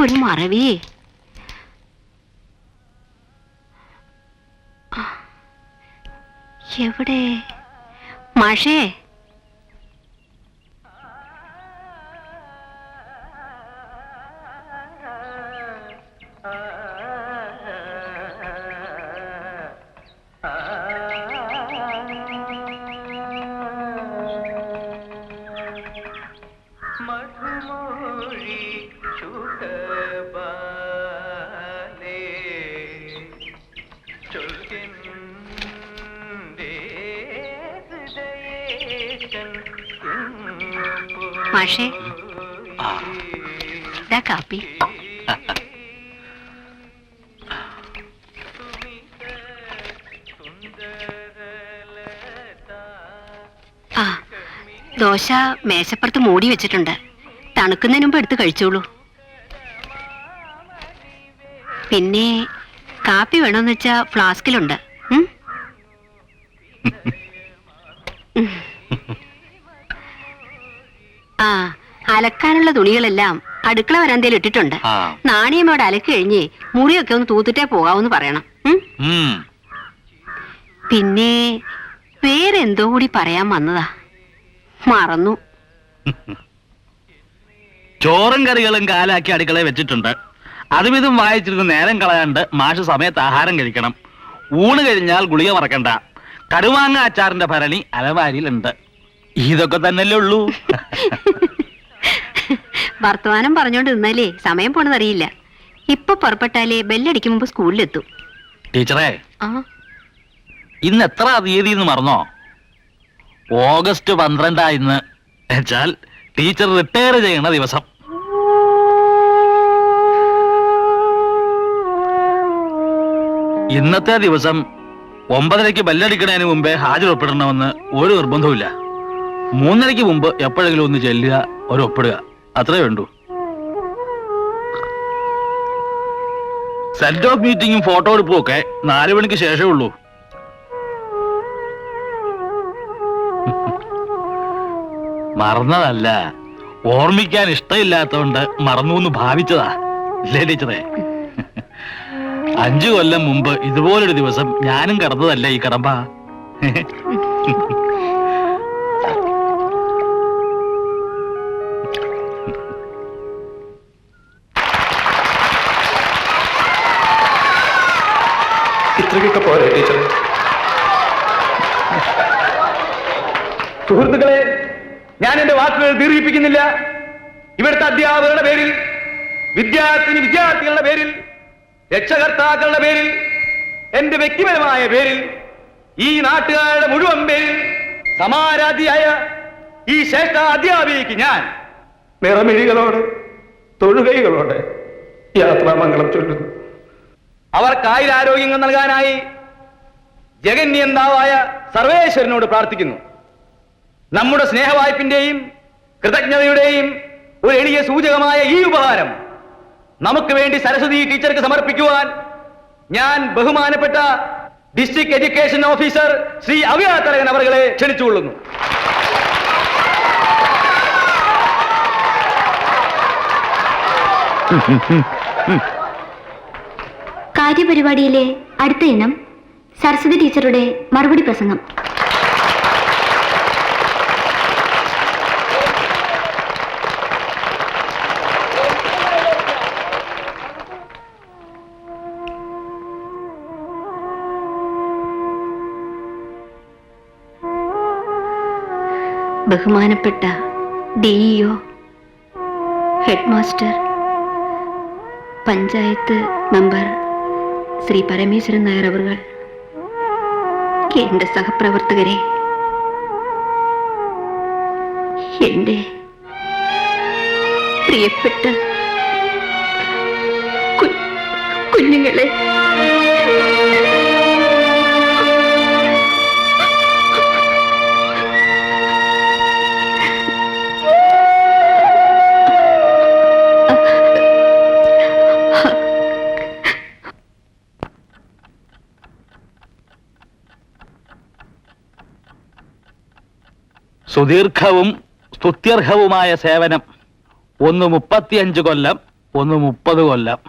ഒരു മറവി. എവിടെ മാഷേ? മാഷേ, ഇതാ കാപ്പി. ആ, ദോശ മേശപ്പുറത്ത് മൂടി വെച്ചിട്ടുണ്ട്. തണുക്കുന്നതിന് മുമ്പ് എടുത്ത് കഴിച്ചോളൂ. പിന്നെ കാപ്പി വേണമെന്ന് വെച്ചാ ഫ്ലാസ്കിലുണ്ട്. ആ, അലക്കാനുള്ള തുണികളെല്ലാം അടുക്കള വരാന്തയിൽ ഇട്ടിട്ടുണ്ട്. നാണിയമ്മയോട് അലക്ക് കഴിഞ്ഞ് മുറിയൊക്കെ ഒന്ന് തൂത്തിട്ടേ പോകാവൂന്ന് പറയണം. പിന്നെ വേറെന്തോ കൂടി പറയാൻ വന്നതാ, മറന്നു. ചോറും കറികളും കാലാക്കി അടുക്കളയിൽ വെച്ചിട്ടുണ്ട്. അതും ഇതും വായിച്ചിരുന്ന് നേരം കളയാണ്ട് മാഷ് സമയത്ത് ആഹാരം കഴിക്കണം. ഊണ് കഴിഞ്ഞാൽ ഗുളിക മറക്കണ്ട. കടുമാങ്ങ അച്ചാറിന്റെ ഭരണി അലമാരിയിലുണ്ട്. ഇതൊക്കെ തന്നെയല്ലേ ഉള്ളൂ. വർത്തമാനം പറഞ്ഞോണ്ട് നിന്നാലേ സമയം പോണതറിയില്ല. ഇപ്പൊ പുറപ്പെട്ടാലേ ബെല്ലടിക്കും മുമ്പ് സ്കൂളിലെത്തും. ടീച്ചറേ, ഇന്ന് എത്ര തീയതി എന്ന് മറന്നോ? ഓഗസ്റ്റ് 12 ഇന്ന് വെച്ചാൽ ടീച്ചർ റിട്ടയർ ചെയ്യണ ദിവസം. ഇന്നത്തെ ദിവസം 9:30 ബെല്ലടിക്കണതിന് മുമ്പേ ഹാജരൊപ്പിടണമെന്ന് ഒരു നിർബന്ധവുമില്ല. 3:30 മുമ്പ് എപ്പോഴെങ്കിലും ഒന്ന് ചെല്ലുക, ഒരു ഒപ്പിടുക, അത്രേ വേണ്ടൂ. സെന്റ് ഓഫ് മീറ്റിംഗും ഫോട്ടോ എടുപ്പും ഒക്കെ 4 മണിക്ക് ശേഷമേ ഉള്ളൂ. മറന്നതല്ല, ഓർമ്മിക്കാൻ ഇഷ്ടമില്ലാത്തതുകൊണ്ട് മറന്നു എന്ന് ഭാവിച്ചതാ. ഇല്ലേ ടീച്ചറെ? 5 കൊല്ലം മുമ്പ് ഇതുപോലൊരു ദിവസം ഞാനും കടന്നതല്ല ഈ കടമ്പ. ഇത്രയൊക്കെ പോരെ ടീച്ചറെ? സുഹൃത്തുക്കളെ, ഞാൻ എന്റെ വാക്കുകൾ ദീർഘിപ്പിക്കുന്നില്ല. ഇവിടുത്തെ അധ്യാപകരുടെ പേരിൽ, വിദ്യാർത്ഥികളുടെ പേരിൽ, രക്ഷകർത്താക്കളുടെ പേരിൽ, എന്റെ വ്യക്തിപരമായ പേരിൽ, ഈ നാട്ടുകാരുടെ മുഴുവൻ പേരിൽ സമാരാധിയായ ഈ ശ്രേഷ്ഠ അധ്യാപികയ്ക്ക് ഞാൻ നിറമിഴികളോട് തൊഴുകൈകളോടെ യാത്രാമംഗളം ചൊല്ലുന്നു. അവർക്ക് ആയുരാരോഗ്യങ്ങൾ നൽകാനായി ജഗന്യന്താവായ സർവേശ്വരനോട് പ്രാർത്ഥിക്കുന്നു. നമ്മുടെ സ്നേഹവായ്പിന്റെയും കൃതജ്ഞതയുടെയും ഒരു എളിയ സൂചകമായ ഈ ഉപഹാരം നമുക്ക് വേണ്ടി സരസ്വതി ടീച്ചർക്ക് സമർപ്പിക്കുവാൻ ഞാൻ ബഹുമാനപ്പെട്ട ഡിസ്ട്രിക്ട് എഡ്യൂക്കേഷൻ ഓഫീസർ ശ്രീ അവ്യാതരകൻ അവരെ ക്ഷണിച്ചുകൊള്ളുന്നു. കാര്യപരിപാടിയിലെ അടുത്ത ഇനം സരസ്വതി ടീച്ചറുടെ മറുപടി പ്രസംഗം. ബഹുമാനപ്പെട്ട DEO, head master, panchayat member Shri Parameswaran Nair അവർ, എന്റെ സഹപ്രവർത്തകരെ, എന്റെ പ്രിയപ്പെട്ട കുഞ്ഞുങ്ങളെ, സുദീർഘവും സ്തുത്യർഹവുമായ സേവനം ഒന്ന് 35 കൊല്ലം, ഒന്ന് 30 കൊല്ലം.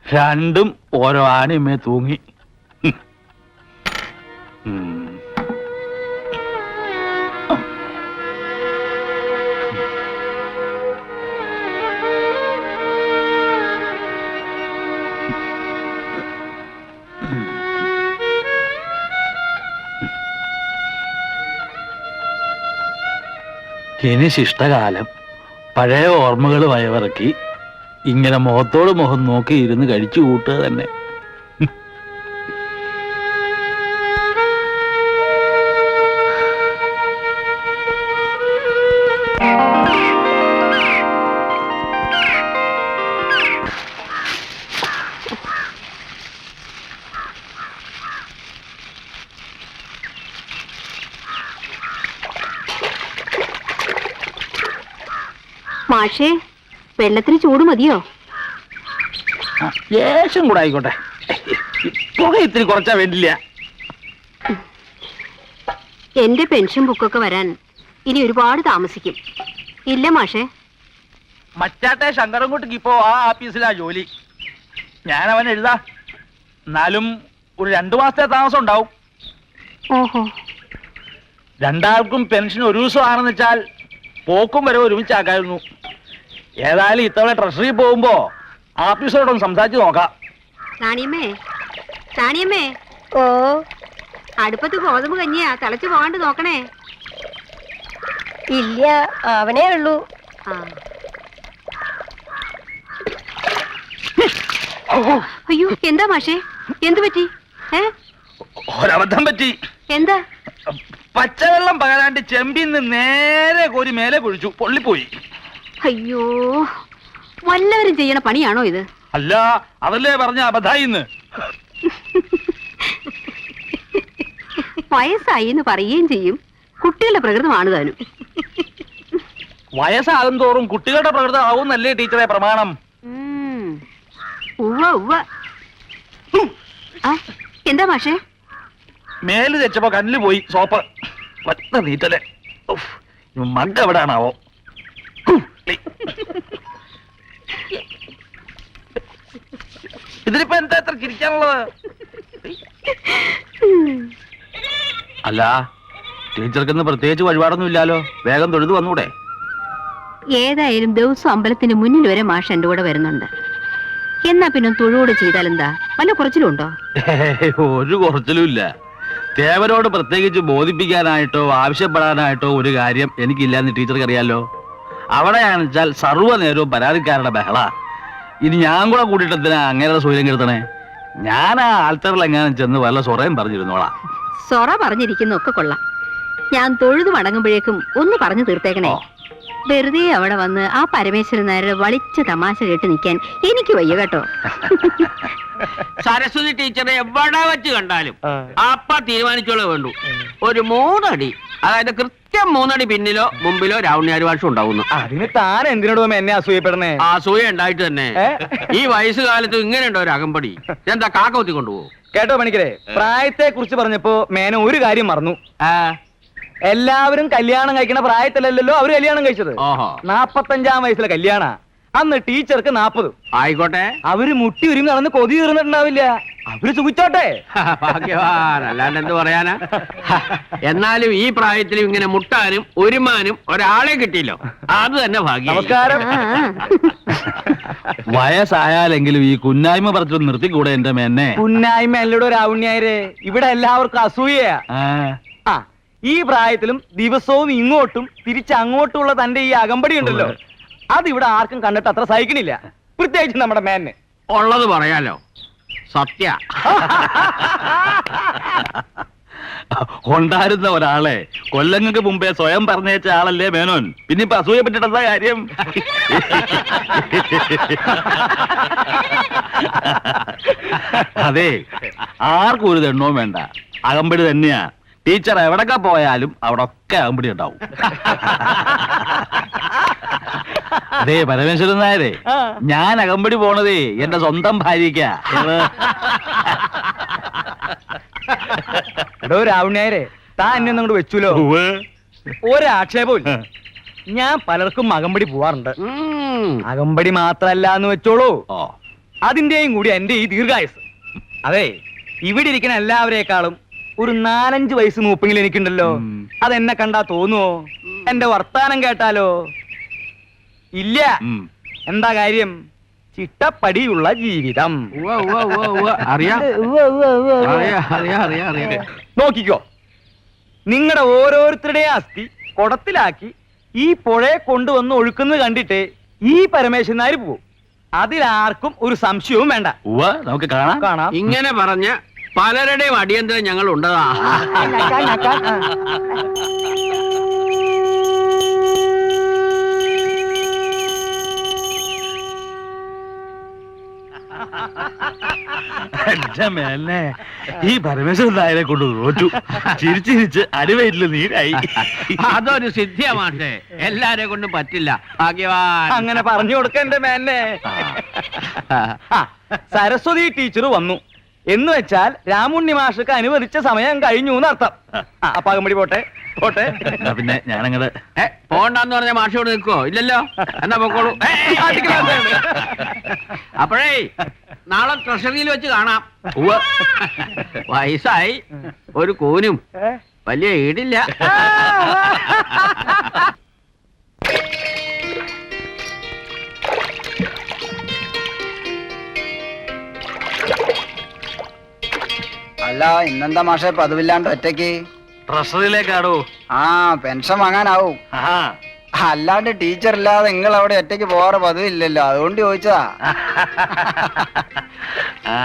രണ്ടും ഓരോ ആണിമേ തൂങ്ങി. ഇനി ശിഷ്ടകാലം പഴയ ഓർമ്മകൾ വയവിറക്കി ഇങ്ങനെ മുഖത്തോട് മുഖം നോക്കി ഇരുന്ന് കഴിച്ചു കൂട്ടുക തന്നെ. മാഷേ, വെള്ളത്തിന് ചൂട് മതിയോ? ലേശം കൂടെ ആയിക്കോട്ടെ. പുക ഇത്തിരി കുറച്ചാ വേണ്ടില്ല. എന്റെ പെൻഷൻ ബുക്കൊക്കെ വരാൻ ഇനി ഒരുപാട് താമസിക്കും. ഇല്ല മാഷേ? മറ്റാട്ടെ ശങ്കരൻകുട്ടിക്ക് ഇപ്പോ ആ ആഫീസിലാ ജോലി. ഞാൻ അവൻ എഴുതാ. എന്നാലും ഒരു 2 മാസത്തെ താമസം ഉണ്ടാവും. ഓഹോ. രണ്ടാൾക്കും പെൻഷൻ ഒരു ദിവസം ആണെന്ന് വെച്ചാൽ പോക്കും വരെ ഒരുമിച്ചാക്കായിരുന്നു. ഏതായാലും ഇത്തവണ ട്രഷറി പോകുമ്പോ ആഫീസറോടൊന്ന് സംസാരിച്ച് നോക്കാം. റാണിയമ്മേ, റാണിയമ്മേ. ഓ, അടുപ്പത്ത് ഗോതമ്പ് കഞ്ഞിയാ, തിളച്ചു പോകാണ്ട് നോക്കണേ. ഇല്ല, അവനേ ഉള്ളൂ. അയ്യോ, എന്താ മാഷേ? എന്തു പറ്റി? ഒരബദ്ധം പറ്റി. എന്താ? പച്ചവെള്ളം പകരാണ്ട് ചെമ്പിന്ന് നേരെ കോരി മേലെ കുഴിച്ചു, പൊള്ളിപ്പോയി. അയ്യോ, വല്ലവരും ചെയ്യണ പണിയാണോ ഇത്? അല്ല, അതല്ലേ പറഞ്ഞ അബദ്ധായിന്ന്. വയസ്സായി എന്ന് പറയുകയും ചെയ്യും. കുട്ടികളുടെ പ്രകൃതമാണ് താനും. വയസ്സാകും തോറും കുട്ടികളുടെ പ്രകൃതം ആവുന്നല്ലേ ടീച്ചറെ പ്രമാണം? ഉവ്വ ഉവ്വ. എന്താ മാഷേ? മേല് തെച്ചപ്പോ കണ്ണില് പോയി സോപ്പ്. വത്ത നീറ്റല്ലേ. മഗ് എവിടാണാവോ? ഇതിലിപ്പോ എന്താ എത്ര ചിരിക്കാനുള്ളത്? അല്ല, ടീച്ചർക്കിന്ന് പ്രത്യേകിച്ച് വഴിപാടൊന്നും ഇല്ലാലോ. വേഗം തൊഴുതു വന്നൂടെ? ഏതായാലും ദിവസം അമ്പലത്തിന് മുന്നിൽ വരെ മാഷ് എന്റെ കൂടെ വരുന്നുണ്ട്. എന്നാ പിന്നെ തൊഴുകൂടെ ചെയ്താലെന്താ? വല്ല കുറച്ചിലും ഉണ്ടോ? ഒരു കുറച്ചിലും ഇല്ല. ദേവരോട് പ്രത്യേകിച്ച് ബോധിപ്പിക്കാനായിട്ടോ ആവശ്യപ്പെടാനായിട്ടോ ഒരു കാര്യം എനിക്കില്ലാന്ന് ടീച്ചർക്ക് അറിയാലോ. അവിടെയാണെന്ന് വെച്ചാൽ സർവ്വനേരവും പരാതിക്കാരുടെ ബഹള. ഇനി ഞാൻ കൂടെ കൂട്ടിയിട്ട് എന്തിനാ അങ്ങനെ സൂര്യം കെടുത്തണേ? ഞാൻ ആ ആൾത്തറിൽ എങ്ങാനും ചെന്ന് വല്ല സൊറയും പറഞ്ഞിരുന്നോളാം. സൊറ പറഞ്ഞിരിക്കുന്നൊക്കെ കൊള്ളാം. ഞാൻ തൊഴുതു മടങ്ങുമ്പോഴേക്കും ഒന്ന് പറഞ്ഞു തീർത്തേക്കണേ. വെറുതെ അവിടെ വന്ന് ആ പരമേശ്വരൻ നായരുടെ വളിച്ച തമാശ കേട്ട് നിൽക്കാൻ എനിക്ക് വയ്യ കേട്ടോ. സരസ്വതി ടീച്ചറെ എവിടെ വെച്ച് കണ്ടാലും അപ്പ തീരുമാനിച്ചോളൂ വേണ്ടു. ഒരു 3 അടി, അതായത് കൃത്യം 3 അടി പിന്നിലോ മുമ്പിലോ രാവണ്യാര് ഭാഷ ഉണ്ടാവുന്നു. അതിന് താൻ എന്തിനോടും എന്നെ അസൂയപ്പെടണേ? അസൂയ ഉണ്ടായിട്ട് തന്നെ ഈ വയസ്സുകാലത്ത് ഇങ്ങനെയുണ്ടോ ഒരു അകമ്പടി? എന്താ കാക്ക കുത്തി കൊണ്ടുപോകും? കേട്ടോ പണിക്കരെ, പ്രായത്തെ കുറിച്ച് പറഞ്ഞപ്പോ മേന ഒരു കാര്യം മറന്നു. എല്ലാവരും കല്യാണം കഴിക്കണ പ്രായത്തിലല്ലല്ലോ അവര് കല്യാണം കഴിച്ചത്. 45-ാം വയസ്സിലെ കല്യാണ. അന്ന് ടീച്ചർക്ക് 40. ആയിക്കോട്ടെ, അവര് മുട്ടി ഒരുങ്ങി നടന്ന് കൊതി തീർന്നിട്ടുണ്ടാവില്ല. അവര് സുഖിച്ചോട്ടെ. ഭാഗ്യവാൻ, അല്ലാണ്ട് എന്ത് പറയാനാ? എന്നാലും ഈ പ്രായത്തിലും ഇങ്ങനെ മുട്ടാനും ഒരുമാനും ഒരാളെ കിട്ടിയല്ലോ, അത് തന്നെ ഭാഗ്യം. നമസ്കാരം. വയസ്സായാലെങ്കിലും ഈ കുന്നായ്മ പറിച്ചു നിർത്തിക്കൂടെ എന്റെ മേന്നെ? കുന്നായ്മ അല്ലടോ രാവുണ്യായരെ, ഇവിടെ എല്ലാവർക്കും അസൂയയാ. ഈ പ്രായത്തിലും ദിവസവും ഇങ്ങോട്ടും തിരിച്ചങ്ങോട്ടുള്ള തന്റെ ഈ അകമ്പടി ഉണ്ടല്ലോ, അതിവിടെ ആർക്കും കണ്ടിട്ട് അത്ര സഹിക്കണില്ല. പ്രത്യേകിച്ച് നമ്മുടെ മേന്നെ. ഉള്ളത് പറയാലോ, സത്യ. ഉണ്ടായിരുന്ന ഒരാളെ കൊല്ലങ്ങൾക്ക് മുമ്പേ സ്വയം പറഞ്ഞേച്ച ആളല്ലേ മേനോൻ. പിന്നെ ഇപ്പൊ അസൂയപ്പെട്ടിട്ടെന്താ കാര്യം? അതെ, ആർക്കും ഒരു ദണ്ണവും വേണ്ട. അകമ്പടി തന്നെയാ. ടീച്ചർ എവിടൊക്കെ പോയാലും അവിടൊക്കെ അകമ്പടി ഉണ്ടാവും. അതെ പരമേശ്വരൻ നായരെ, ഞാൻ അകമ്പടി പോണതേ എന്റെ സ്വന്തം ഭാര്യയ്ക്കാ. എടോ രാവുണ്യായരെ, താൻ എന്നെ അങ്ങോട്ട് വെച്ചുല്ലോ. ഒരാക്ഷേപവും ഇല്ല. ഞാൻ പലർക്കും അകമ്പടി പോവാറുണ്ട്. ഉം. അകമ്പടി മാത്രല്ല എന്ന് വെച്ചോളൂ, ഓ അതിന്റെയും കൂടി എന്റെ ഈ ദീർഘായുസ്. അതെ, ഇവിടെ ഇരിക്കുന്ന എല്ലാവരേക്കാളും ഒരു 4-5 വയസ്സ് മൂപ്പെങ്കിലും എനിക്കുണ്ടല്ലോ. ഉം. അതെന്നെ കണ്ടാ തോന്നുവോ? എന്റെ വർത്താനം കേട്ടാലോ? ഇല്ല. ഉം. എന്താ കാര്യം? ചിട്ടപ്പടിയുള്ള ജീവിതം. ഉവ്വ, ഉവ്വ, ഉവ്വ, ഉവ്വ. അറിയാം അറിയാം. നോക്കിക്കോ, നിങ്ങളുടെ ഓരോരുത്തരുടെയും അസ്ഥി കുടത്തിലാക്കി ഈ പുഴയെ കൊണ്ടുവന്ന് ഒഴുക്കുന്നത് കണ്ടിട്ട് ഈ പരമേശ്വരനാര് പോവും. അതിലാർക്കും ഒരു സംശയവും വേണ്ട. ഉവ്വ, നമുക്ക് കാണാം. കാണാം. ഇങ്ങനെ പറഞ്ഞ് പലരുടെയും അടിയന്തരം ഞങ്ങൾ ഉണ്ടതാ. എന്റെ മേലെ ഈ പരമേശ്വരൻ നായരെ കൊണ്ട് തോറ്റു. ചിരിച്ചിരിച്ച് അടിവയറ്റില് നീരായി. അതൊരു സിദ്ധിയാ മാഷേ, എല്ലാരെ കൊണ്ടും പറ്റില്ല. ഭാഗ്യവാൻ. അങ്ങനെ പറഞ്ഞു കൊടുക്ക എന്റെ മേനെ. ആ, സരസ്വതി ടീച്ചർ വന്നു എന്ന് വെച്ചാൽ രാമുണ്ണി മാഷക്ക് അനുവദിച്ച സമയം കഴിഞ്ഞു എന്നർത്ഥം. അപ്പൊ അകമ്പടി പോട്ടെ പോട്ടെ. എന്നാ പിന്നെ ഞാനങ്ങട് പോണ്ടെന്ന് പറഞ്ഞ മാഷോട് നിൽക്കോ? ഇല്ലല്ലോ, എന്നാ പൊക്കോളൂ. അപ്പോഴേ നാളെ ട്രഷറിയിൽ വെച്ച് കാണാം. ഉവ്വ. വയസ്സായി, ഒരു കൂനും വലിയ ഈടില്ല. അല്ല, ഇന്നെന്താ മാഷെ പതിവില്ലാണ്ട് ഒറ്റയ്ക്ക്? ട്രഷറിയിലേക്കാടോ. ആ, പെൻഷൻ വാങ്ങാനാവും. ആഹാ. അല്ലാണ്ട് ടീച്ചർ ഇല്ലാതെ നിങ്ങൾ അവിടെ ഒറ്റയ്ക്ക് പോവാറ് പതിവില്ലല്ലോ, അതുകൊണ്ട് ചോദിച്ചതാ. ആ.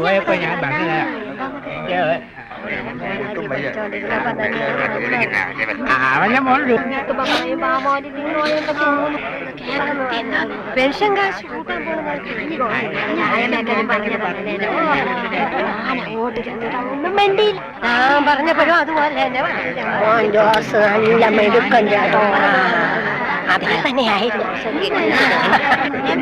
പോയപ്പോ ഞാൻ അവന്റെ മോള് പെൻഷൻ കാശ് പറഞ്ഞപ്പോഴും അതുപോലെ തന്നെ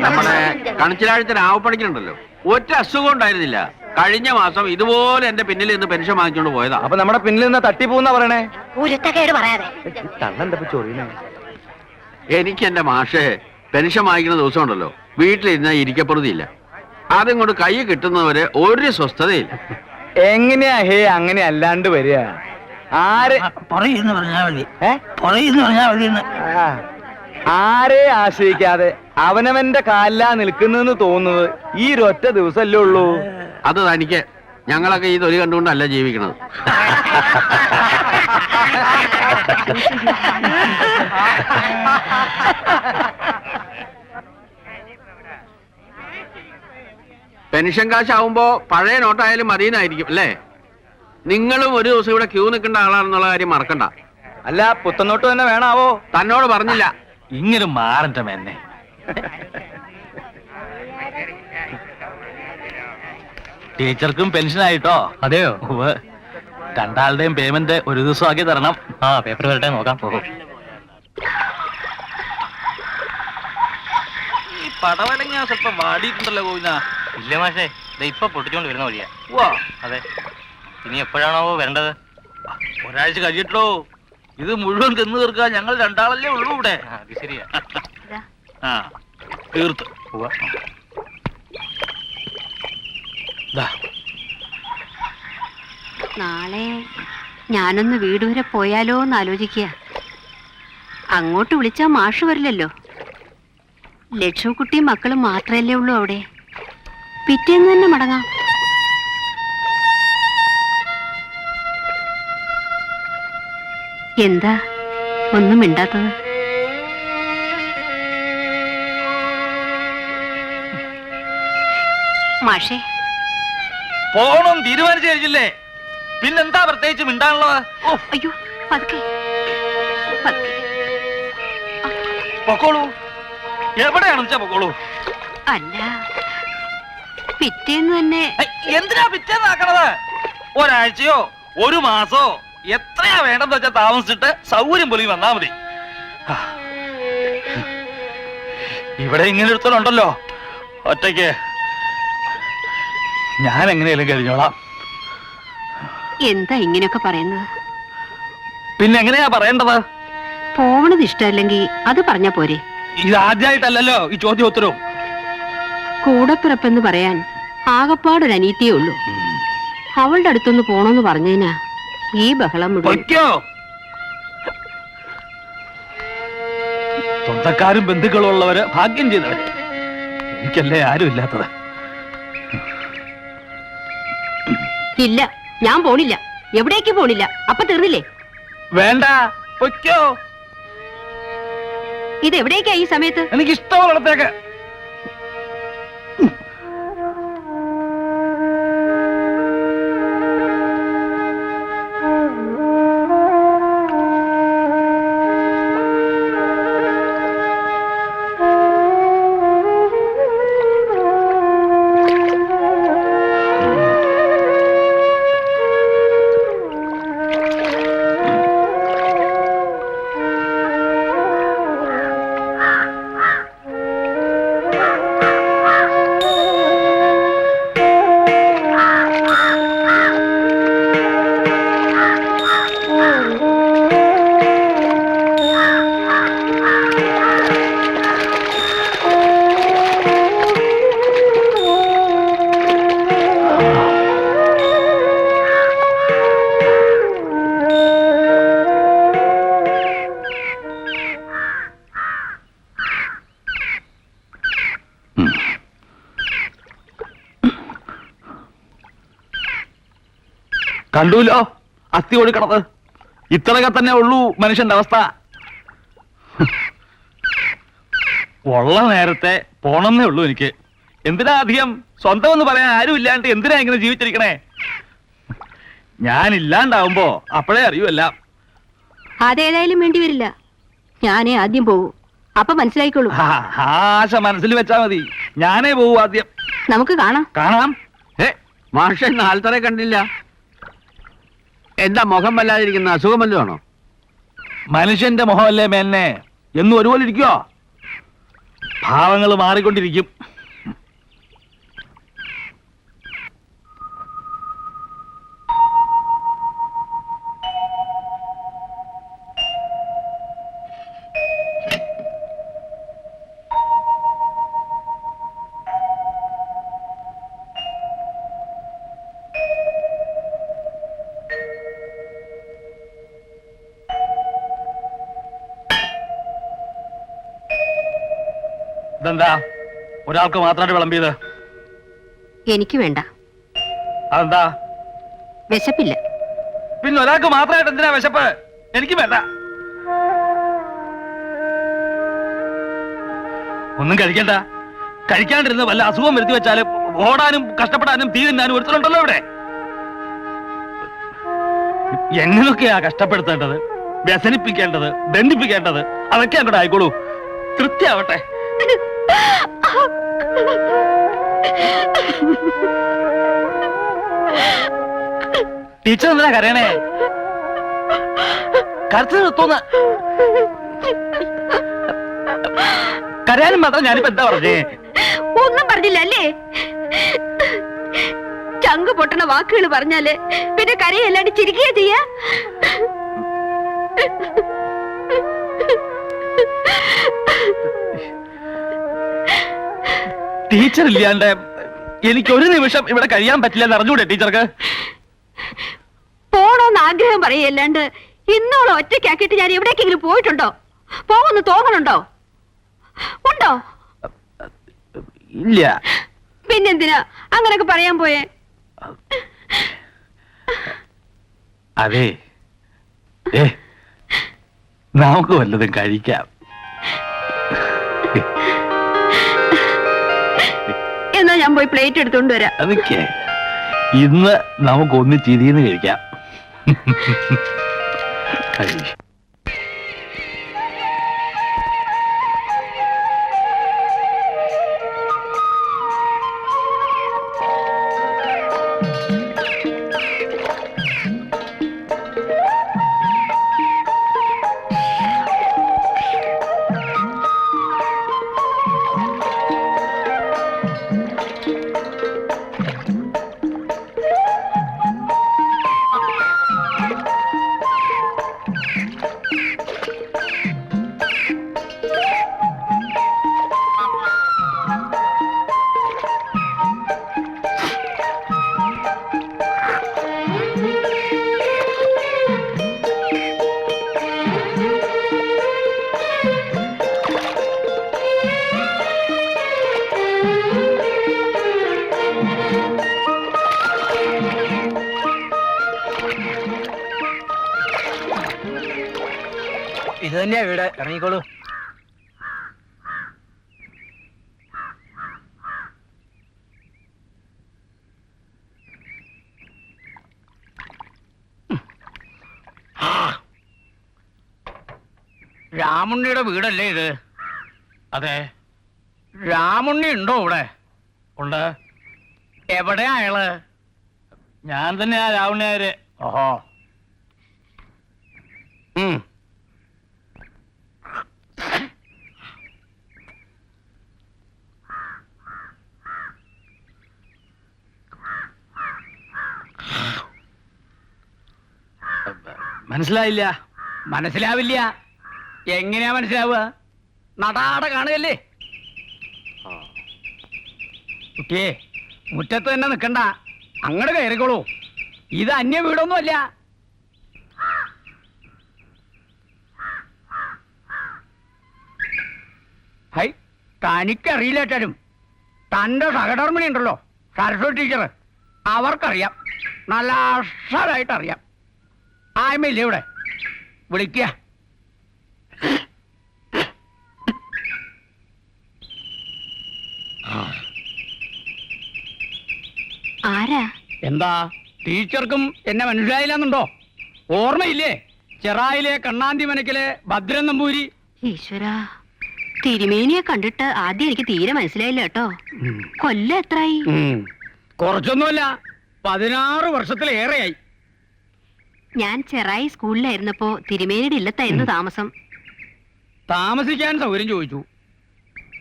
നമ്മുടെ കണിച്ചിലാഴ്ച രാവപ്പണിക്കുണ്ടല്ലോ, ഒറ്റ അസുഖം ഉണ്ടായിരുന്നില്ല. കഴിഞ്ഞ മാസം ഇതുപോലെ എന്റെ പിന്നിൽ നിന്ന് പെൻഷൻ വാങ്ങിച്ചോണ്ട് പോയതാ. അപ്പൊ നമ്മുടെ പിന്നിൽ നിന്ന് തട്ടിപ്പോന്നാ പറയണേ. ഉരുത്തക്കേട് പറയാതെ. തന്നെന്താ ചൊറിയുന്നേ? എനിക്ക് എന്റെ മാഷെ പെൻഷൻ വാങ്ങിക്കുന്ന ദിവസം ഉണ്ടല്ലോ, വീട്ടിലിരുന്ന ഇരിക്കപ്പെടുത്തിയില്ല. അതും കൊണ്ട് കൈ കിട്ടുന്നവരെ ഒരു സ്വസ്ഥതയില്ല. എങ്ങനെയാ ഹേ അങ്ങനെ അല്ലാണ്ട് വരിക? ആരെ പുറയെന്ന് പറഞ്ഞാ മതി, പുറയെന്ന് പറഞ്ഞാ മതി. ആരെ ആശ്രയിക്കാതെ അവനവന്റെ കാലിലാ നിൽക്കുന്നെന്ന് തോന്നുന്നത് ഈ ഒരൊറ്റ ദിവസമല്ലേ ഉള്ളൂ. അത് തനിക്ക്, ഞങ്ങളൊക്കെ ഈ തൊലി കണ്ടുകൊണ്ടല്ല ജീവിക്കണത്. പെൻഷൻ കാശാവുമ്പോ പഴയ നോട്ടായാലും മതിയെന്നായിരിക്കും അല്ലേ? നിങ്ങളും ഒരു ദിവസം ഇവിടെ ക്യൂ നിൽക്കേണ്ട ആളാണെന്നുള്ള കാര്യം മറക്കണ്ട. അല്ല, പുത്തന്നോട്ട് തന്നെ വേണാവോ? തന്നോട് പറഞ്ഞില്ല. ഇങ്ങനെ മാറണ്ട മേന്നെ. ടീച്ചർക്കും പെൻഷൻ ആയിട്ടോ? അതെയോ? ഉവ്വ്. രണ്ടാളുടെയും പേയ്മെന്റ് ഒരു ദിവസം ആക്കി തരണം. ആ, പേപ്പർ വരട്ടെ, നോക്കാം. ഈ പടവലങ്ങ സ്വല്പം വാടിയിട്ടുണ്ടല്ലോ കോവിന. ഇല്ല മാഷേ, ഇപ്പൊ പൊട്ടിച്ചോണ്ട് വരുന്ന വഴിയാ. വാ. അതെ, ഇനി എപ്പോഴാണോ വരേണ്ടത്? ഒരാഴ്ച കഴിയട്ടോ. ഇത് മുഴുവൻ തിന്നു തീർക്കാൻ ഞങ്ങൾ രണ്ടാളല്ലേ ഉള്ളൂ ഇവിടെ. അത് ശരിയാ. ആ, തീർത്തു. നാളെ ഞാനൊന്ന് വീട് വരെ പോയാലോ എന്ന് ആലോചിക്കുക. അങ്ങോട്ട് വിളിച്ചാ മാഷ് വരില്ലല്ലോ. ലക്ഷ്മിക്കുട്ടിയും മക്കളും മാത്രമല്ലേ ഉള്ളൂ അവിടെ. പിറ്റേന്ന് തന്നെ മടങ്ങാം. എന്താ ഒന്നും മിണ്ടാത്തത്? മാഷേ, പോണം തീരുമാനിച്ചു കഴിഞ്ഞില്ലേ, പിന്നെന്താ പ്രത്യേകിച്ച് മിണ്ടാനുള്ളത്? അയ്യോ, പതുക്കെ പതുക്കെ. പൊക്കോളൂ. എവിടെയാണെന്ന് വെച്ചാ പൊക്കോളൂ. അല്ല, പിറ്റേന്ന് തന്നെ. എന്തിനാ പിറ്റേന്നാക്കണത്? ഒരാഴ്ചയോ ഒരു മാസോ എത്രയാ വേണ്ടെന്ന് വെച്ചാൽ താമസിച്ചിട്ട് സൗകര്യം പോലെ വന്നാ മതി. ഇവിടെ ഇങ്ങനെ ഒരുത്തനുണ്ടല്ലോ, ഒറ്റയ്ക്ക് ഞാൻ എങ്ങനെയാലും കഴിഞ്ഞോളാം. എന്താ ഇങ്ങനെയൊക്കെ പറയുന്നത്? പിന്നെ എങ്ങനെയാ പറയേണ്ടത്? പോവണത് ഇഷ്ടമല്ലെങ്കിൽ അത് പറഞ്ഞാ പോരെ. ഇതാദ്യമായിട്ടല്ലല്ലോ ഈ ചോദ്യം ഉത്തരവും. കൂടപ്പിറപ്പെന്ന് പറയാൻ ആകപ്പാടൊരു അനീതിയേ ഉള്ളൂ. അവളുടെ അടുത്തൊന്ന് പോണോന്ന് പറഞ്ഞതിനാ ഈ ബഹളം മുഴുവൻ. പൊയ്ക്കോ. സ്വന്തക്കാരും ബന്ധുക്കളും ഉള്ളവര് ഭാഗ്യം ചെയ്തവര്. എനിക്കല്ലേ ആരും ഇല്ലാത്തത്. ഇല്ല, ഞാൻ പോണില്ല. എവിടേക്ക് പോണില്ല. അപ്പൊ തീർന്നില്ലേ? വേണ്ട, പൊയ്ക്കോ. ഇത് എവിടേക്കാ ഈ സമയത്ത്? എനിക്ക് ഇഷ്ടമുള്ളിടത്തേക്ക്. കണ്ടൂലോ അസ്ഥി കൊടുക്കണത്. ഇത്രയൊക്കെ തന്നെ ഉള്ളൂ മനുഷ്യന്റെ അവസ്ഥ. ഉള്ള നേരത്തെ പോണമെന്നേ ഉള്ളൂ എനിക്ക്. എന്തിനാ അധികം? സ്വന്തം എന്ന് പറയാൻ ആരും ഇല്ലാണ്ട് എന്തിനാ ഇങ്ങനെ ജീവിച്ചിരിക്കണേ? ഞാനില്ലാണ്ടാവുമ്പോ അപ്പോഴേ അറിയൂല്ല. അതേതായാലും വേണ്ടി വരില്ല. ഞാനേ ആദ്യം പോകൂ. അപ്പൊ മനസ്സിലായിക്കോളൂ. ആശ മനസ്സിൽ വെച്ചാ മതി. ഞാനേ പോവൂ ആദ്യം. നമുക്ക് കാണാം. കാണാം. മാഷെ നാളത്തറ കണ്ടില്ല. എന്താ മുഖം വല്ലാതിരിക്കുന്ന? അസുഖം വല്ലതാണോ? മനുഷ്യന്റെ മുഖമല്ലേ മേന്നെ എന്നും ഒരുപോലെ ഇരിക്കുവോ? ഭാവങ്ങൾ മാറിക്കൊണ്ടിരിക്കും. ഇതെന്താ ഒരാൾക്ക് മാത്രമായിട്ട് വിളമ്പിയത്? എനിക്ക് വേണ്ട. അതെന്താ? വിശപ്പില്ല. പിന്നെ ഒരാൾക്ക് മാത്രമായിട്ട് എന്തിനാ വിശപ്പ്? എനിക്ക് വേണ്ട. ഒന്നും കഴിക്കണ്ട. കഴിക്കാണ്ടിരുന്ന് വല്ല അസുഖം വരുത്തി വെച്ചാല് ഓടാനും കഷ്ടപ്പെടാനും തീ തിന്നാനും ഒരുത്തരുണ്ടല്ലോ ഇവിടെ. എങ്ങനെയൊക്കെയാ കഷ്ടപ്പെടുത്തേണ്ടത്, വ്യസനിപ്പിക്കേണ്ടത്, ദണ്ഡിപ്പിക്കേണ്ടത്? അതൊക്കെ അങ്ങോട്ട് ആയിക്കോളൂ. തൃപ്തിയാവട്ടെ. ടീച്ചർ എന്തിനാ കരയണേ? കരച്ചു നിർത്തോന്ന്. കരയാനും മാത്രം ഞാനിപ്പോ എന്താ പറഞ്ഞേ? ഒന്നും പറഞ്ഞില്ല അല്ലേ? ചങ്ക് പൊട്ടണ വാക്കുകൾ പറഞ്ഞാല് പിന്നെ കരയല്ലാണ്ട് ചിരിക്കുക ചെയ്യാ. ടീച്ചർ ഇല്ലാണ്ട് എനിക്ക് ഒരു നിമിഷം ഇവിടെ കഴിയാൻ പറ്റില്ലെന്ന് അറിഞ്ഞൂടെ ടീച്ചർക്ക്? പോണോന്ന് ആഗ്രഹം പറയല്ലാണ്ട് ഇന്നോളം ഒറ്റയ്ക്കാക്കിയിട്ട് ഞാൻ എവിടേക്കെങ്കിലും പോയിട്ടുണ്ടോ? പോകുന്നു തോന്നണുണ്ടോ? ഉണ്ടോ? ഇല്ല. പിന്നെന്തിനാ അങ്ങനൊക്കെ പറയാൻ പോയേ? അതെ, നമുക്ക് വല്ലതും കഴിക്കാം. എന്നാ ഞാൻ പോയി പ്ലേറ്റ് എടുത്തോണ്ട് വരാം. അതൊക്കെ ഇന്ന് നമുക്ക് ഒന്ന് ചിരിന്ന് കഴിക്കാം. ഇത് തന്നെയാ വീട്, ഇറങ്ങിക്കോളൂ. രാമുണ്ണിയുടെ വീടല്ലേ ഇത്? അതെ. രാമുണ്ണി ഉണ്ടോ ഇവിടെ? ഉണ്ട്. എവിടെയാ അയാള്? ഞാൻ തന്നെയാ രാവണേര്. ഓഹോ. മനസ്സിലായില്ല. മനസ്സിലാവില്ല. എങ്ങനെയാ മനസ്സിലാവുക? നടാടെ കാണുകല്ലേ. കുട്ടിയെ, മുറ്റത്ത് തന്നെ നിക്കണ്ട, അങ്ങോട്ട് കയറിക്കോളൂ. ഇത് അന്യ വീടൊന്നുമല്ല. ഹൈ, തനിക്കറിയില്ലേറ്റാലും തന്റെ സഹധർമ്മിണി ഉണ്ടല്ലോ, സരസ്വതി ടീച്ചർ, അവർക്കറിയാം, നല്ല അക്ഷരായിട്ട് അറിയാം. ആയ്മയില്ലേ ഇവിടെ? വിളിക്കുക. ആരാ? എന്താ, ടീച്ചർക്കും എന്നെ മനസ്സിലായില്ലെന്നുണ്ടോ? ഓർമ്മയില്ലേ? ചെറായിലെ കണ്ണാന്തി മനക്കിലെ ഭദ്രൻ നമ്പൂരി. ഈശ്വരാ, തിരുമേനിയെ കണ്ടിട്ട് ആദ്യം എനിക്ക് തീരെ മനസ്സിലായില്ല കേട്ടോ. കൊല്ലം എത്രയായി? കുറച്ചൊന്നുമല്ല, 16 വർഷത്തിലേറെയായി. ഞാൻ ചെറായി സ്കൂളിലായിരുന്നപ്പോ തിരുമേനിയുടെ ഇല്ലത്തായിരുന്നു താമസം. താമസിക്കാൻ സൗകര്യം ചോദിച്ചു.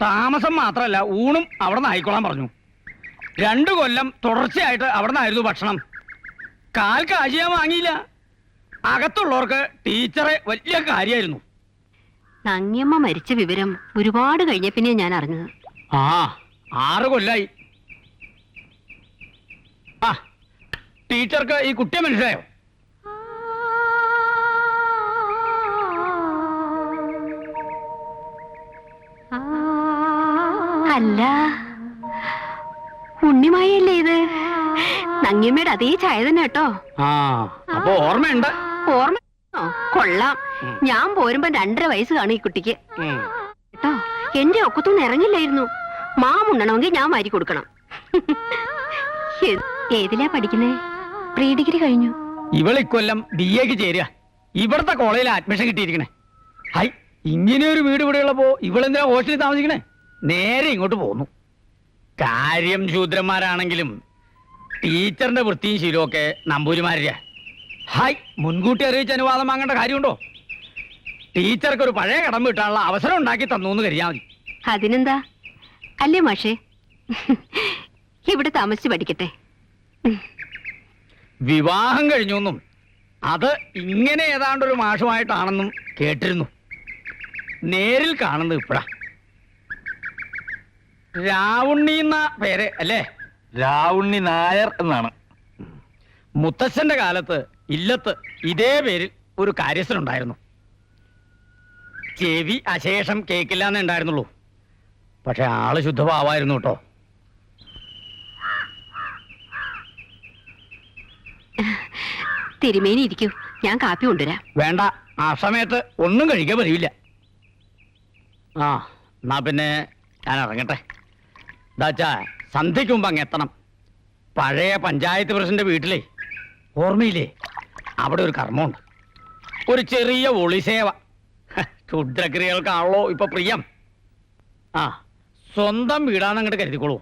താമസം മാത്രമല്ല, ഊണും അവിടെ നിന്ന് ആയിക്കോളാൻ പറഞ്ഞു. 2 കൊല്ലം തുടർച്ചയായിട്ട് അവിടെ നിന്നായിരുന്നു ഭക്ഷണം. കാൽ കാശ് ഞാൻ വാങ്ങിയില്ല. അകത്തുള്ളവർക്ക് ടീച്ചറെ വലിയ കാര്യമായിരുന്നു. നങ്ങിയമ്മ മരിച്ച വിവരം ഒരുപാട് കഴിഞ്ഞ പിന്നെ ഞാൻ അറിഞ്ഞത്. 6 കൊല്ലായി. ആ, ടീച്ചർക്ക് ഈ കുട്ടിയെ മനസ്സിലായോ? അല്ല, ഉണ്ണിമായല്ലേ ഇത്? നങ്ങിയമ്മയുടെ അതേ ചായ തന്നെ കേട്ടോ. അപ്പൊ ഓർമ്മയുണ്ട്. ഓർമ്മ കൊള്ളാം. ഞാൻ പോരുമ്പോ 2.5 വയസ്സ് കാണും ഈ കുട്ടിക്ക് കേട്ടോ. എന്റെ ഒക്കത്തൊന്നും ഇറങ്ങില്ലായിരുന്നു. മാമുണ്ണണമെങ്കിൽ ഞാൻ വാരി കൊടുക്കണം. ഏതിലാ പഠിക്കുന്നേ? പ്രീ ഡിഗ്രി കഴിഞ്ഞു. ഇവളിക്കൊല്ലം BA-ക്ക് ചേരുക. ഇവിടത്തെ കോളേജിൽ അഡ്മിഷൻ കിട്ടിയിരിക്കണേ. ഹൈ, ഇങ്ങനെ ഒരു വീട് ഇവിടെ ഉള്ളപ്പോ ഇവളെന്തിനാ ഹോസ്റ്റലിൽ താമസിക്കണേ? നേരെ ഇങ്ങോട്ട് പോന്നു. കാര്യം ശൂദ്രന്മാരാണെങ്കിലും ടീച്ചറിന്റെ വൃത്തിയും ശീലവും ഒക്കെ നമ്പൂരിമാരില്ല. ഹായ്, മുൻകൂട്ടി അറിയിച്ച് അനുവാദം വാങ്ങേണ്ട കാര്യമുണ്ടോ? ടീച്ചർക്ക് ഒരു പഴയ കടം വീട്ടാനുള്ള അവസരം ഉണ്ടാക്കി തന്നു എന്ന് കരുതിയാൽ മതി. അതിനെന്താ അല്ലേ മാഷേ? ഇവിടെ താമസിച്ച് പഠിക്കട്ടെ. വിവാഹം കഴിഞ്ഞൊന്നും അത് ഇങ്ങനെ ഏതാണ്ടൊരു മാഷുമായിട്ടാണെന്നും കേട്ടിരുന്നു. നേരിൽ കാണുന്നത് ഇപ്പഴാ. രാവുണ്ണി എന്ന പേര് അല്ലേ? രാവുണ്ണി നായർ എന്നാണ്. മുത്തച്ഛന്റെ കാലത്ത് ഇല്ലത്ത് ഇതേ പേരിൽ ഒരു കാര്യസ്ഥനുണ്ടായിരുന്നു. ചെവി അശേഷം കേക്കില്ലാന്നേ ഉണ്ടായിരുന്നുള്ളൂ. പക്ഷെ ആള് ശുദ്ധഭാവായിരുന്നു കേട്ടോ. തിരുമേനി ഇരിക്കൂ, ഞാൻ കാപ്പി കൊണ്ടുവരാം. വേണ്ട, ആ സമയത്ത് ഒന്നും കഴിക്കാൻ പറ്റില്ല. എന്നാ പിന്നെ ഞാൻ ഇറങ്ങട്ടെ. എന്താച്ചാ സന്ധ്യയ്ക്ക് മുമ്പ് അങ്ങ് എത്തണം. പഴയ പഞ്ചായത്ത് പ്രസിഡന്റ് വീട്ടിലേ, ഓർമ്മയില്ലേ, അവിടെ ഒരു കർമ്മമുണ്ട്. ഒരു ചെറിയ ഒളിസേവ. ക്ഷുദ്രക്രിയകൾക്കാണല്ലോ ഇപ്പൊ പ്രിയം. സ്വന്തം വീടാന്ന് അങ്ങോട്ട് കരുതിക്കോളൂ.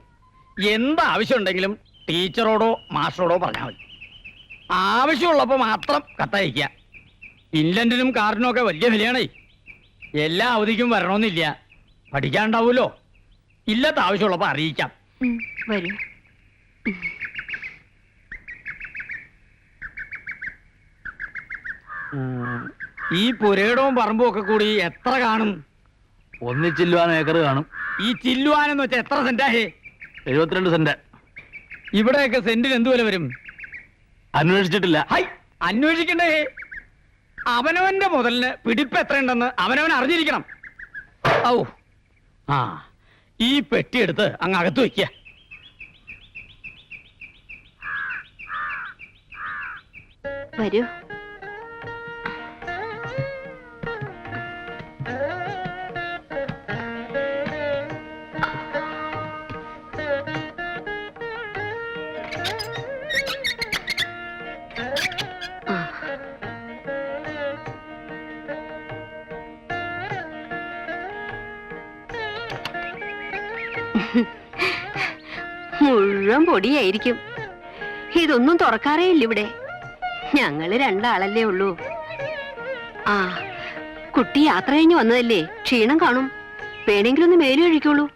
എന്താവശ്യം ഉണ്ടെങ്കിലും ടീച്ചറോടോ മാസ്റ്ററോടോ പറഞ്ഞാൽ മതി. ആവശ്യമുള്ളപ്പോൾ മാത്രം കത്തയക്കുക. ഇൻലൻഡിനും കാറിനും ഒക്കെ വലിയ വിലയാണേ. എല്ലാ അവധിക്കും വരണമെന്നില്ല. പഠിക്കാനുണ്ടാവുമല്ലോ. ഇല്ലാത്ത ആവശ്യമുള്ളപ്പോൾ അറിയിക്കാം. വരൂ. ഈ പുരയിടവും പറമ്പും ഒക്കെ കൂടി എത്ര കാണും? ഒന്നിച്ചില്ലുവാൻ ഏക്കർ കാണും. ഈ ചില്ലുവാനെന്ന് വെച്ചാൽ എത്ര സെന്റാഹേ? 72 സെന്റ്. ഇവിടെയൊക്കെ സെന്റിന് എന്ത് വില വരും? അന്വേഷിച്ചിട്ടില്ല. ഹൈ, അന്വേഷിക്കണ്ടേ? അവനവന്റെ മുതലിന് പിടിപ്പ് എത്രയുണ്ടെന്ന് അവനവൻ അറിഞ്ഞിരിക്കണം. ഔ, ഈ പെട്ടി എടുത്ത് അങ്ങ് അകത്ത് വെക്കുക. വരൂ. മുഴുവൻ പൊടിയായിരിക്കും. ഇതൊന്നും തുറക്കാറേ ഇല്ല ഇവിടെ. ഞങ്ങള് രണ്ടാളല്ലേ ഉള്ളൂ. ആ, കുട്ടി യാത്ര കഴിഞ്ഞ് വന്നതല്ലേ, ക്ഷീണം കാണും. വേണമെങ്കിലും ഒന്ന് മേലും കഴിക്കുള്ളൂ.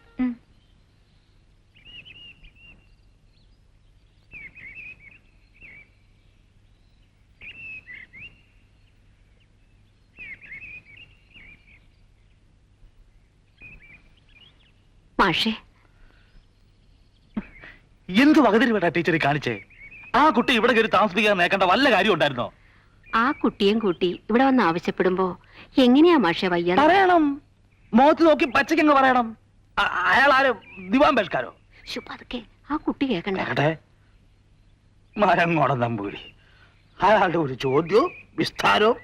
മാഷേ, എന്ത് വകതിരിവേട്ടാ ടീച്ചറെ കാണിച്ചേ? ആ കുട്ടി ഇവിടെ കയറി താമസിപ്പിക്കാൻ നേക്കേണ്ട വല്ല കാര്യം ഉണ്ടായിരുന്നോ? ആ കുട്ടിയും കൂട്ടി ഇവിടെ വന്ന് ആവശ്യപ്പെടുമ്പോ എങ്ങനെയാ മാഷേ വയ്യ? പറയണം, മുഖത്ത് നോക്കി പച്ചക്കങ്ങ് പറയണം. അയാൾ ആരും ദിവാൻ ബേൽക്കാരോ? അതൊക്കെ ആ കുട്ടി കേക്കണ്ട. കേട്ടെ, മരങ്ങോടം നമ്പൂരി. അയാളുടെ ഒരു ചോദ്യവും വിസ്താരവും.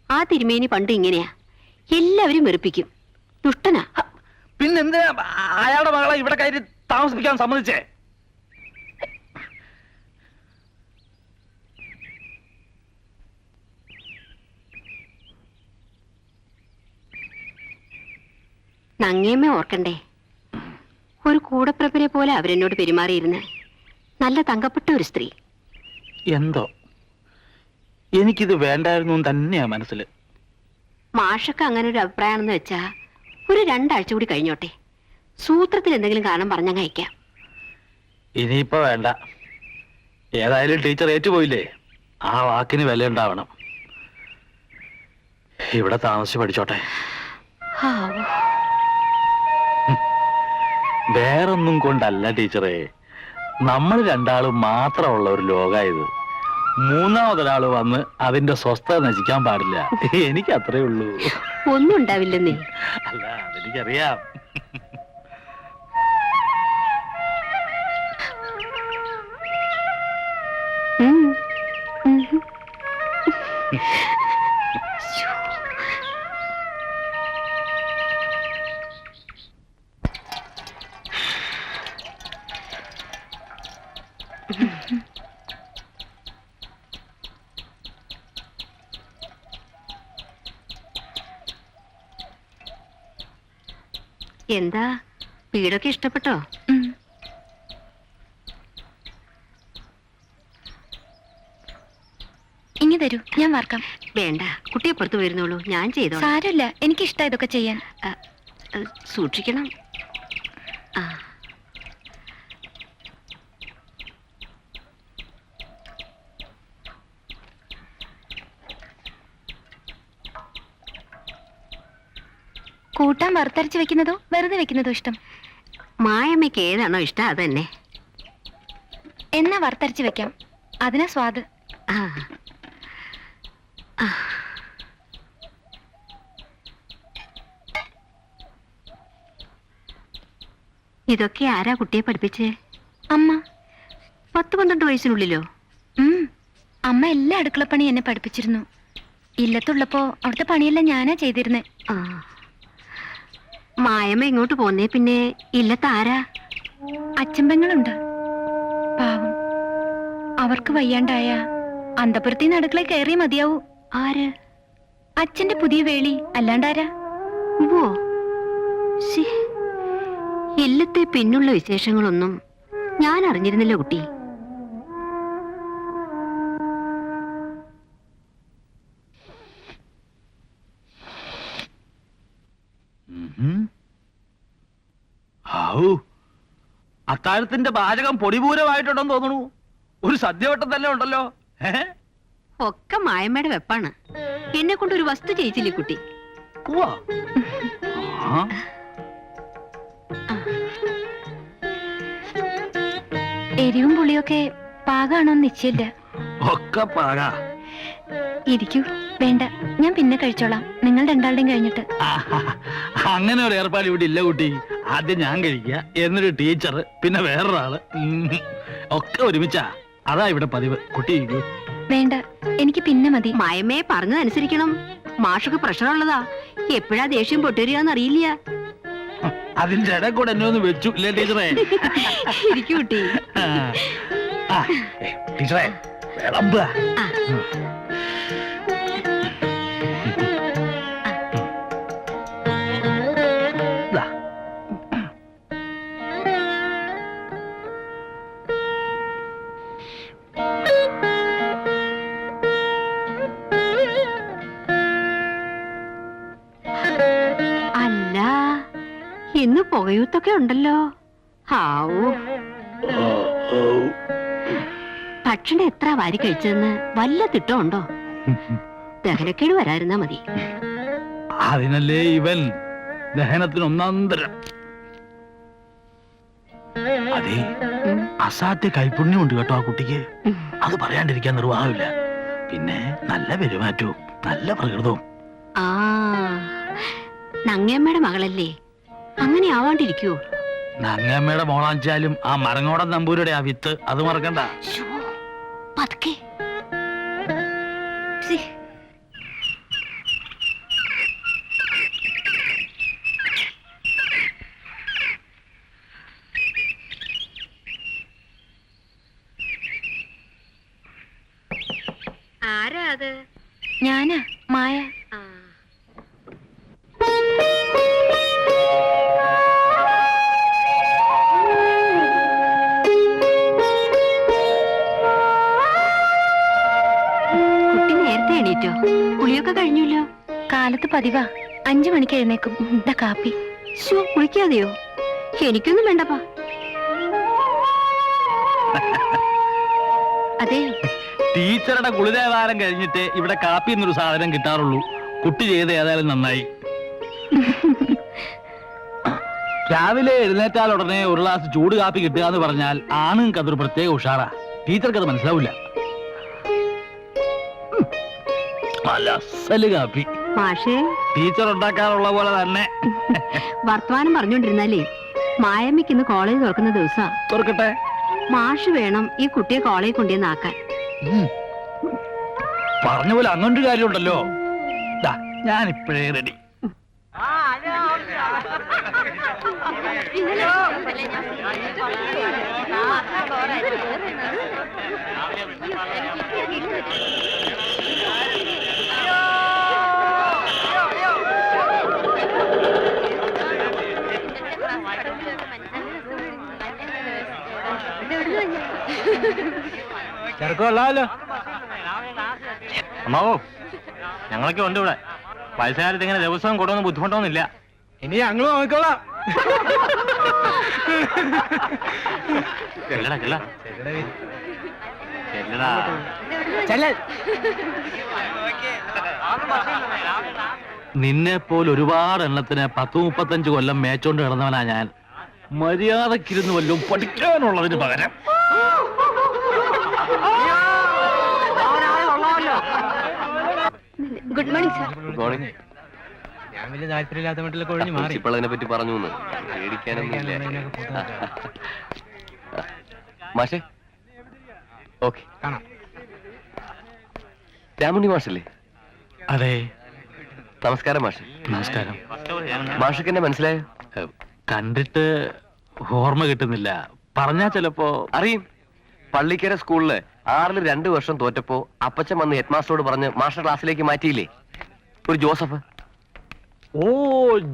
ആ തിരുമേനി പണ്ട് ഇങ്ങനെയാ, എല്ലാവരും വെറുപ്പിക്കും. ദുഷ്ടനാ. പിന്നെന്തിനാ അയാളുടെ മകളെ ഇവിടെ കയറി താമസിപ്പിക്കാൻ സമ്മതിച്ചേ? നങ്ങേമ്മ ഓർക്കണ്ടേ, ഒരു കൂടപ്പിറപ്പിനെ പോലെ അവരെന്നോട് പെരുമാറിയിരുന്ന്. നല്ല തങ്കപ്പെട്ട ഒരു സ്ത്രീ. എന്തോ എനിക്കിത് വേണ്ടായിരുന്നു തന്നെയാ മനസ്സിൽ. മാഷക്ക് അങ്ങനെ ഒരു അഭിപ്രായമാണെന്ന് വെച്ചാ ഒരു 2 ആഴ്ച കൂടി കഴിഞ്ഞോട്ടെ. സൂത്രത്തിൽ എന്തെങ്കിലും കാരണം പറഞ്ഞങ്ങ് അയക്കാം. ഇനിയിപ്പോ വേണ്ട. ഏതായാലും ടീച്ചർ ഏറ്റുപോയില്ലേ, ആ വാക്കിന് വില ഉണ്ടാവണം. ഇവിടെ താമസിച്ച് പഠിച്ചോട്ടെ. വേറൊന്നും കൊണ്ടല്ല ടീച്ചറെ, നമ്മൾ രണ്ടാളും മാത്രമുള്ള ഒരു ലോകായത്. മൂന്നാമതൊരാള് വന്ന് അതിന്റെ സ്വസ്ഥത നശിക്കാൻ പാടില്ല. എനിക്ക് അത്രേ ഉള്ളൂ. ഒന്നും ഉണ്ടാവില്ലെന്നേ. അല്ല, അതെനിക്കറിയാം. എന്താ, വീടൊക്കെ ഇഷ്ടപ്പെട്ടോ? ഇനി തരൂ, ഞാൻ വാർക്കാം. വേണ്ട, കുട്ടിയെ പുറത്തു വരുന്നുള്ളൂ, ഞാൻ ചെയ്തോ. സാരമില്ല, എനിക്കിഷ്ടം ഇതൊക്കെ ചെയ്യാൻ. സൂക്ഷിക്കണം. കൂട്ടാൻ വറുത്തരച്ച് വെക്കുന്നതോ വെറുതെ വെക്കുന്നതോ ഇഷ്ടം? മായമ്മയ്ക്ക് ഏതാണോ ഇഷ്ടം അത് തന്നെ. എന്നാ വറുത്തരച്ച് വെക്കാം, അതിനാ സ്വാദ്. ഇതൊക്കെ ആരാ കുട്ടിയെ പഠിപ്പിച്ചേ? അമ്മ. 10-12 വയസ്സിനുള്ളിലോ? അമ്മ എല്ലാ അടുക്കളപ്പണി എന്നെ പഠിപ്പിച്ചിരുന്നു. ഇല്ലത്തുള്ളപ്പോ അവിടുത്തെ പണിയെല്ലാം ഞാനാ ചെയ്തിരുന്നേ. മായമ്മ ഇങ്ങോട്ട് പോന്നേ പിന്നെ ഇല്ലത്താരാ? അച്ഛൻ-പെങ്ങളുണ്ട്. പാവം, അവർക്ക് വയ്യാണ്ടായ അന്തപുരത്തിന് അടുക്കളയിൽ കയറി മതിയാവൂ. ആര്? അച്ഛന്റെ പുതിയ വേളി, അല്ലാണ്ടാരാ? ഓ, ഇല്ലത്തെ പിന്നുള്ള വിശേഷങ്ങളൊന്നും ഞാൻ അറിഞ്ഞിരുന്നില്ല കുട്ടി. അത്താഴത്തിന്റെ പാചകം പൊടിപൂരമായിട്ടുണ്ടെന്ന് തോന്നുന്നു. ഒരു സദ്യവട്ടം തന്നെ ഉണ്ടല്ലോ. ഒക്കെ മായമ്മയുടെ വെപ്പാണ്. എന്നെ കൊണ്ട് ഒരു വസ്തു ചെയ്യിച്ചില്ലേ കുട്ടി? എരിവും പുളിയൊക്കെ പാകാണോന്ന് നിശ്ചയില്ല. ഒക്കെ പാകാ. ഇരിക്കൂ. വേണ്ട, ഞാൻ പിന്നെ കഴിച്ചോളാം, നിങ്ങൾ രണ്ടാളുടെയും കഴിഞ്ഞിട്ട്. അങ്ങനെ ഒരു ഏർപ്പാട് ഇവിടെ ഇല്ല കുട്ടി. ആദ്യം ഞാൻ കഴിക്കുക, എന്നൊരു ടീച്ചർ, പിന്നെ വേറൊരാള്, ഒക്കെ ഒരുമിച്ചാ. അതാ ഇവിടെ പതിവ്. കുട്ടി ഇരിക്കൂ. വേണ്ട, എനിക്ക് പിന്നെ മതി. മായമ്മയെ പറഞ്ഞതനുസരിക്കണം. മാഷൊക്കെ പ്രഷറുള്ളതാ. എപ്പോഴാ ദേഷ്യം പൊട്ടുവരികയെന്ന് അറിയില്ല. അതിന്റെ ഇട കൂടെ എന്നെ ഒന്ന് വെച്ചു ഇല്ലേ ടീച്ചറെ? ഇരിക്കൂ കുട്ടി. ടീച്ചറെ വിളമ്പ. ഇന്ന് പുകയൂത്തൊക്കെ ഉണ്ടല്ലോ. ഹാവൂ, ഭക്ഷണം എത്ര വാരി കഴിച്ചതെന്ന് വല്ല തിട്ടമുണ്ടോ? ദഹനക്കേട് വരാതിരുന്നാ മതി. അതിനല്ലേ ഇവൻ ദഹനത്തിന് ഒന്നാന്തരം. അതെ, അസാധ്യ കൈപുണ്യമുണ്ട് കേട്ടോ ആ കുട്ടിക്ക്. അത് പറയാണ്ടിരിക്കാൻ നിർവാഹമില്ല. പിന്നെ നല്ല പെരുമാറ്റവും നല്ല പ്രകൃതവും. ആ, നങ്ങമ്മയുടെ മകളല്ലേ, അങ്ങനെ ആവാണ്ടിരിക്കുവോ? നങ്ങമ്മയുടെ മോളാച്ചാലും ആ മരങ്ങോടൻ നമ്പൂരുടെ ആ വിത്ത് അത് മറക്കണ്ട. ശ്ശോ, പതുക്കെ. ശ്ശേ. ആരാ അത്? ഞാനാ മായ. ആ. കുട്ടി നേരത്തെ എണീറ്റോ? കുളിയൊക്കെ കഴിഞ്ഞല്ലോ. കാലത്ത് പതിവാ 5 മണിക്ക് എഴുന്നേക്കും. ഇതാ കാപ്പി. ശോ, കുളിക്കാതെയോ? എനിക്കൊന്നും വേണ്ടപ്പാ. അതെ, ടീച്ചറുടെ കുളിദേവാരം കഴിഞ്ഞിട്ട് ഇവിടെ കാപ്പി എന്നൊരു സാധനം കിട്ടാറുള്ളൂ. കുട്ടി ചെയ്ത് ഏതായാലും നന്നായി. രാവിലെ എഴുന്നേറ്റാൽ ഉടനെ ഒരു ഗ്ലാസ് ചൂട് കാപ്പി കിട്ടുക എന്ന് പറഞ്ഞാൽ ആണുങ്ങൾക്ക് അതൊരു പ്രത്യേക ഉഷാറാ. ടീച്ചർക്ക് അത് മനസ്സിലാവില്ല. നല്ല അസല് കാപ്പി മാഷേ, ടീച്ചർ ഉണ്ടാക്കാറുള്ള പോലെ തന്നെ. വർത്തമാനം പറഞ്ഞോണ്ടിരുന്നാലേ മായമ്മയ്ക്ക് ഇന്ന് കോളേജ് തുറക്കുന്ന ദിവസാ. തുറക്കട്ടെ. മാഷ് വേണം ഈ കുട്ടിയെ കോളേജിൽ കൊണ്ടുവന്നാക്കാൻ. പറഞ്ഞ പോലെ അങ്ങനൊരു കാര്യമുണ്ടല്ലോ. ഞാൻ ഇപ്പോഴേ റെഡി. ചെറുക്കമല്ലോ. അമ്മാവോ, ഞങ്ങളൊക്കെ ഉണ്ട് ഇവിടെ. വയസ്സുകാലത്ത് ഇങ്ങനെ ദിവസവും കൊണ്ടുവന്ന് ബുദ്ധിമുട്ടൊന്നുമില്ല. ഇനി ഞങ്ങൾ നോക്കിക്കോളാം. ചെല്ലടാ ചെല്ല ചെല്ലടാ. നിന്നെ പോലെ ഒരുപാട് എണ്ണത്തിന് 10-35 കൊല്ലം മേച്ചോണ്ട് കിടന്നവനാ ഞാൻ. മര്യാദക്കിരുന്ന് വല്ലതും പഠിക്കാനുള്ളതിന് പകരം. Good morning sir. ഞാൻ വലിയ താല്പര്യമില്ലാത്ത വീട്ടിലൊക്കെ ഒഴിഞ്ഞു മാറി. പ്രിൻസിപ്പൾ അതിനെ പറ്റി പറഞ്ഞു മാഷേ. ഓക്കെ, കാണാം. രാമുണ്ണി മാഷല്ലേ? അതെ, നമസ്കാരം മാഷെ. നമസ്കാരം. മാഷക്ക് എന്നെ മനസ്സിലായോ? കണ്ടിട്ട് ഓർമ്മ കിട്ടുന്നില്ല. പറഞ്ഞാ ചിലപ്പോ അറിയും. പള്ളിക്കര സ്കൂളില് 6-ൽ 2 വർഷം തോറ്റപ്പോ അപ്പച്ചൻ വന്ന് ഹെഡ് മാസ്റ്ററോട് പറഞ്ഞ് മാസ്റ്റർ ക്ലാസ്സിലേക്ക് മാറ്റിയില്ലേ, ഒരു ജോസഫ്. ഓ,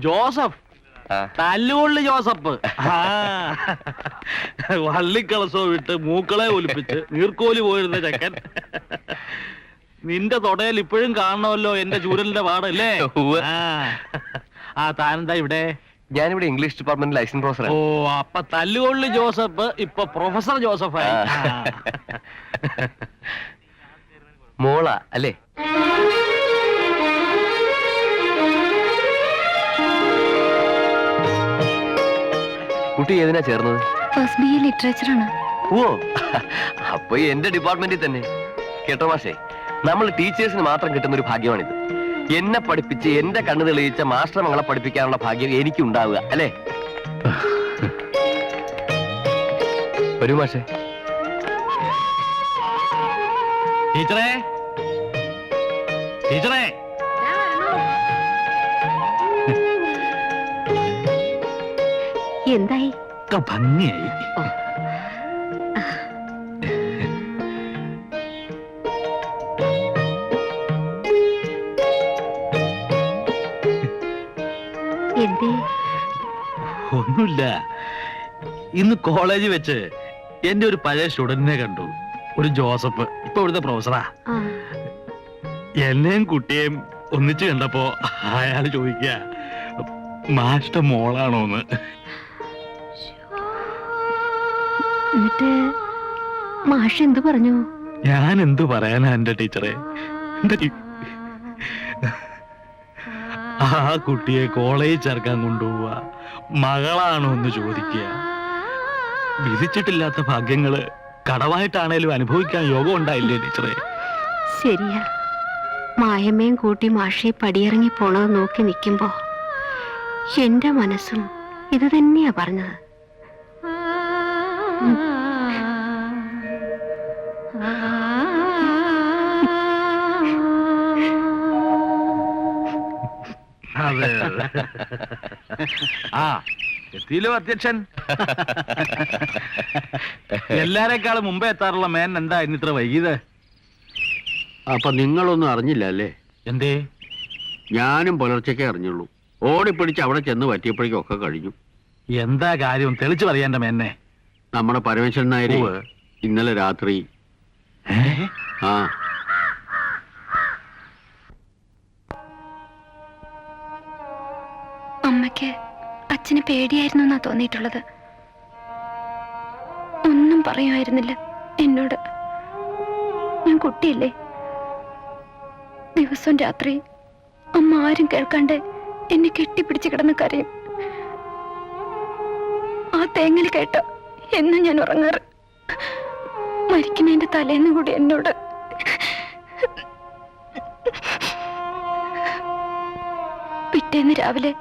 ജോസഫ്. തല്ലുകൊള്ളി ജോസഫ്. വള്ളിക്കളസോ വിട്ട് മൂക്കളെ ഒലിപ്പിച്ച് നീർക്കോലി പോയിരുന്ന ചക്കൻ. നിന്റെ തൊടയിൽ ഇപ്പോഴും കാണണമല്ലോ എന്റെ ചൂരലിന്റെ പാടല്ലേ? ആ, താനെന്താ ഇവിടെ? ഞാനിവിടെ ഇംഗ്ലീഷ് ഡിപ്പാർട്ട്മെന്റ് ലൈസൻസ് പ്രൊഫസർ. ഓ, അപ്പൊ തല്ലുകൊള്ളി ജോസഫ് ഇപ്പൊ പ്രൊഫസർ ജോസഫായി. മോള അല്ലേ? കുട്ടി ഏതിനാ ചേർന്നത്? First BA ലിറ്ററേച്ചറാണ്. ഓ, അപ്പൊ എന്റെ ഡിപ്പാർട്ട്മെന്റിൽ തന്നെ. കേട്ടോ മാഷേ, നമ്മൾ ടീച്ചേഴ്സിന് മാത്രം കിട്ടുന്ന ഒരു ഭാഗ്യമാണിത്. എന്നെ പഠിപ്പിച്ച് എന്റെ കണ്ണു തെളിയിച്ച മാസ്റ്റർ മകളെ പഠിപ്പിക്കാനുള്ള ഭാഗ്യം എനിക്ക് ഉണ്ടാവുക അല്ലേ? വരൂ മാഷേ. ടീച്ചറേ, ടീച്ചറേ. എന്തായി? ഭംഗിയായി. എന്തേ? ഒന്നുമില്ല. ഇന്ന് കോളേജിൽ വെച്ച് എന്റെ ഒരു പഴയ സ്റ്റുഡന്റിനെ കണ്ടു, ഒരു ജോസഫ്. ഇപ്പൊ ഇവിടുത്തെ പ്രൊഫസറാ. ആ, എന്നെയും കുട്ടിയെയും ഒന്നിച്ച് കണ്ടപ്പോ അയാൾ ചോദിക്കുക, മാഷ്ട മോളാണോന്ന്. എന്നിട്ട് മാഷ് എന്തു പറഞ്ഞു? ഞാൻ എന്തു പറയാനാ എന്റെ ടീച്ചറെ? ആ കുട്ടിയെ കോളേജിൽ ചേർക്കാൻ കൊണ്ടുപോവുക, മകളാണോ എന്ന് ചോദിക്കുക. വിധിച്ചിട്ടില്ലാത്ത ഭാഗ്യങ്ങള് കടമായിട്ടാണേലും അനുഭവിക്കാൻ യോഗം ഉണ്ടായില്ലേ ടീച്ചറെ? ശരിയാ. മായമ്മയും കൂട്ടി മാഷെ പടിയിറങ്ങി പോണത് നോക്കി നിൽക്കുമ്പോ എന്റെ മനസ്സും ഇത് തന്നെയാ പറഞ്ഞത്. അതെ. ആ എത്തിയില്ലോ അധ്യക്ഷൻ. എല്ലാരെക്കാളും മുമ്പേ എത്താറുള്ള മേൻ എന്താ ഇന്നിത്ര വൈകിയത്? അപ്പൊ നിങ്ങളൊന്നും അറിഞ്ഞില്ല അല്ലേ? എന്തേ? ഞാനും പുലർച്ചയ്ക്കേ അറിഞ്ഞുള്ളൂ. ഓടിപ്പിടിച്ച് അവിടെ ചെന്ന് പറ്റിയപ്പോഴേക്കും ഒക്കെ കഴിഞ്ഞു. എന്താ കാര്യം തെളിച്ചു പറയാൻ്റെ മേന്നെ? നമ്മുടെ പരമേശ്വരൻ നായരെ ഇന്നലെ രാത്രി ആ അമ്മയ്ക്ക് അച്ഛന് പേടിയായിരുന്നു എന്നാ തോന്നിയിട്ടുള്ളത്. ഒന്നും പറയുമായിരുന്നില്ല എന്നോട്. ഞാൻ കുട്ടിയല്ലേ. ദിവസവും രാത്രി അമ്മ ആരും കേൾക്കാണ്ട് എന്നെ കെട്ടിപ്പിടിച്ച് കിടന്ന് കരയും. ആ തേങ്ങൽ കേട്ട എന്നും ഞാൻ ഉറങ്ങാറ്. മരിക്കുന്നതിന്റെ തലേന്ന് കൂടി എന്നോട് പിറ്റേന്ന് രാവിലെ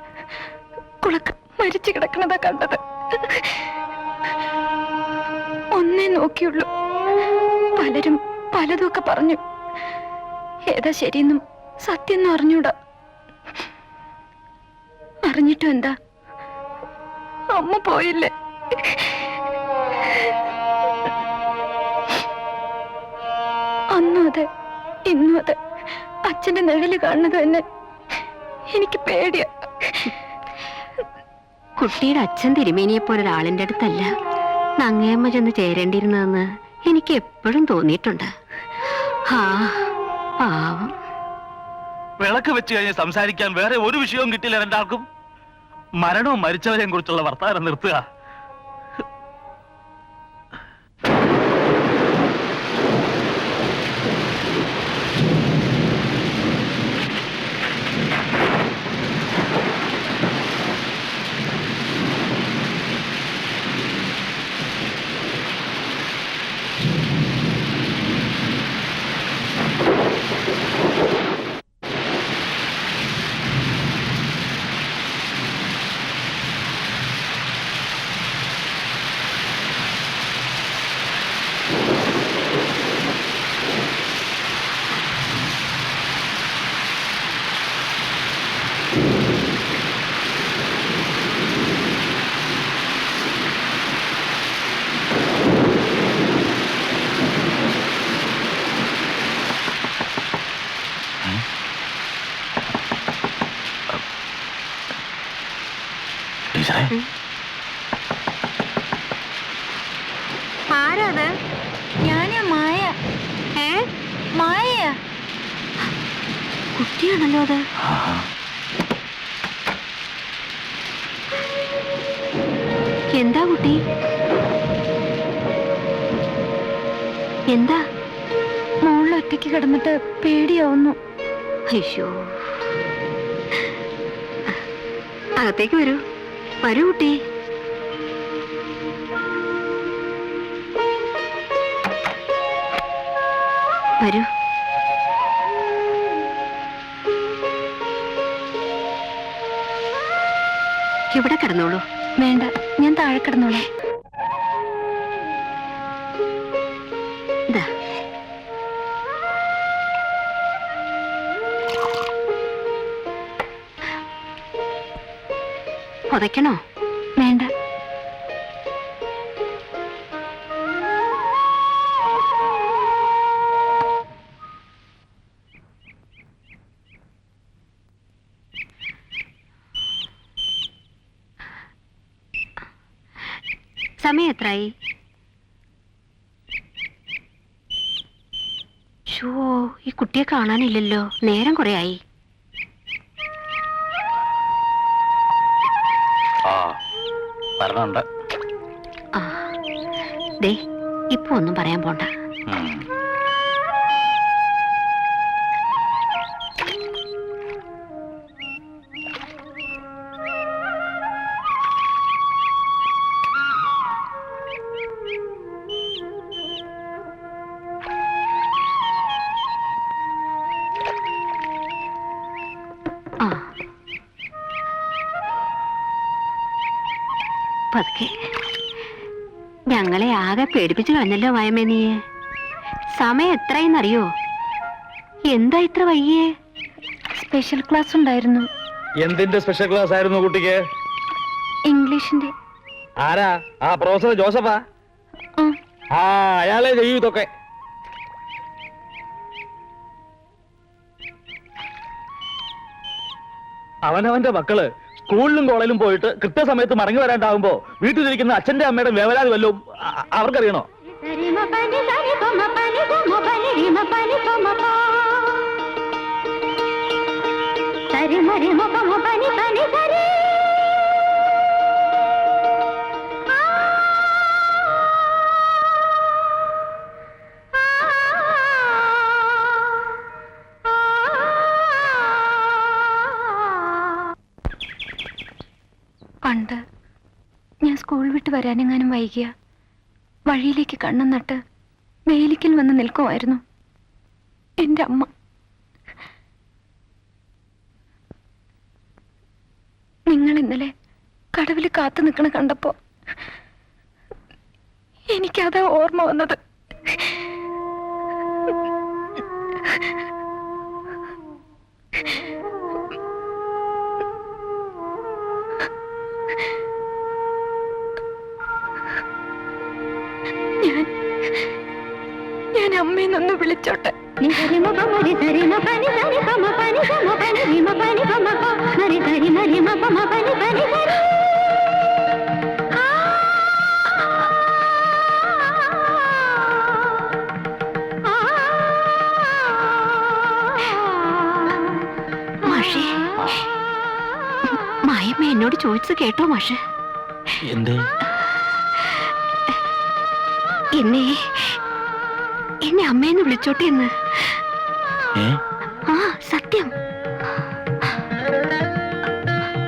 കുളക്ക് മരിച്ചു കിടക്കണതാ കണ്ടത്. ഒന്നേ നോക്കിയുള്ളൂ. പലരും പലതുമൊക്കെ പറഞ്ഞു. ഏതാ ശരിയെന്നും സത്യം അറിഞ്ഞൂടാ. അറിഞ്ഞിട്ടും എന്താ? അമ്മ പോയില്ലേ? അന്നും അതെ ഇന്നും അതെ. അച്ഛന്റെ നിഴല് കാണുന്നത് തന്നെ എനിക്ക് പേടിയാ. കുട്ടിയുടെ അച്ഛൻ തിരുമേനിയെ പോലെ ഒരാളിന്റെ അടുത്തല്ല നങ്ങയമ്മ ചെന്ന് ചേരേണ്ടിയിരുന്നതെന്ന് എനിക്ക് എപ്പോഴും തോന്നിയിട്ടുണ്ട്. ആ പാവം. വിളക്ക് വെച്ച് കഴിഞ്ഞ് സംസാരിക്കാൻ വേറെ ഒരു വിഷയവും കിട്ടില്ല രണ്ടാൾക്കും. മരണവും മരിച്ചവരെയും കുറിച്ചുള്ള വർത്താനം നിർത്തുക. ആരാത്? ഞാനാ മായ. മായ കുട്ടിയാണല്ലോ അത്. എന്താ കുട്ടി? എന്താ? മോളിൽ ഒറ്റയ്ക്ക് കിടന്നിട്ട് പേടിയാവുന്നു. അയ്യോ, അകത്തേക്ക് വരൂ. വരൂ കുട്ടി. വരൂ. ഇവിടെ കിടന്നോളൂ. വേണ്ട, ഞാൻ താഴെ കിടന്നോളാം. ഇതാ പുതയ്ക്കണോ? വേണ്ട. സമയം എത്രയായി? ഷോ, ഈ കുട്ടിയെ കാണാനില്ലല്ലോ. നേരം കുറെ ആയി. ആ വരണുണ്ട്. ആ ദേ ഇപ്പൊ ഒന്നും പറയാൻ പോണ്ട. ഉം. ആ പതുക്കെ. ഞങ്ങളെ ആകെ പേടിപ്പിച്ചു കളഞ്ഞല്ലോ മായമേ നീ. സമയം എത്രയെന്നറിയോ? എന്താ ഇത്ര വൈകിയേ? സ്പെഷ്യൽ ക്ലാസ് ഉണ്ടായിരുന്നു. എന്തിന്റെ സ്പെഷ്യൽ ക്ലാസ് ആയിരുന്നു കുട്ടിക്ക്? ഇംഗ്ലീഷിന്റെ. ആരാ? ആ പ്രൊഫസർ ജോസഫാ? ആ, ആ അയാളെ ചെയ്യൂ ഇതൊക്കെ. അവനവന്റെ മക്കള് സ്കൂളിലും കോളേജിലും പോയിട്ട് കൃത്യസമയത്ത് മടങ്ങി വരാണ്ടാവുമ്പോ വീട്ടിലിരിക്കുന്ന അച്ഛന്റെ അമ്മയുടെ വേവലാതി വല്ലതും അവർക്കറിയണോ? പണ്ട് ഞാൻ സ്കൂൾ വിട്ട് വരാനെങ്ങാനും വൈകിയ വഴിയിലേക്ക് കണ്ണും നട്ട് വേലിക്കൽ വന്ന് നിൽക്കുമായിരുന്നു എന്റെ അമ്മ. നിങ്ങൾ ഇന്നലെ കടവിൽ കാത്തു നിൽക്കണ കണ്ടപ്പോ എനിക്കതാ ഓർമ്മ വന്നത്. ഞാൻ അമ്മയെന്നൊന്ന് വിളിച്ചോട്ടെ. മാഷേ, മായമ്മ എന്നോട് ചോദിച്ചത് കേട്ടോ മാഷേ? എന്തേ? എന്നെ അമ്മയെന്ന് വിളിച്ചോട്ടെ എന്ന്. ആ സത്യം.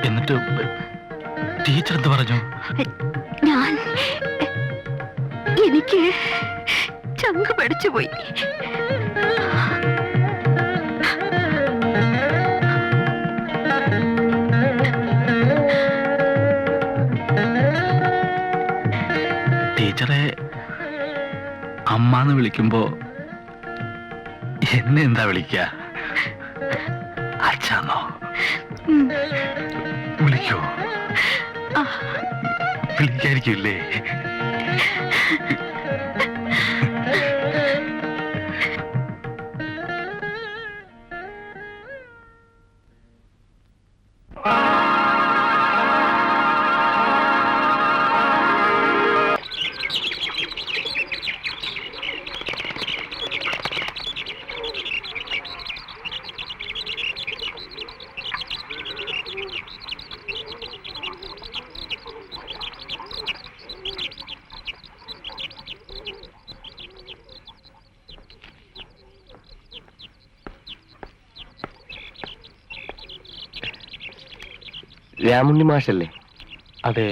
എന്നിട്ട് ടീച്ചർ എന്ത് പറഞ്ഞു? എനിക്ക് ചങ്ക് പഠിച്ചു പോയി. ടീച്ചറെ അമ്മാന്ന് വിളിക്കുമ്പോ എന്നെ എന്താ വിളിക്ക? അച്ഛാന്നോ? വിളിക്കോ? വിളിക്കായിരിക്കില്ലേ? രാമുണ്ണി മാഷല്ലേ? അതെ.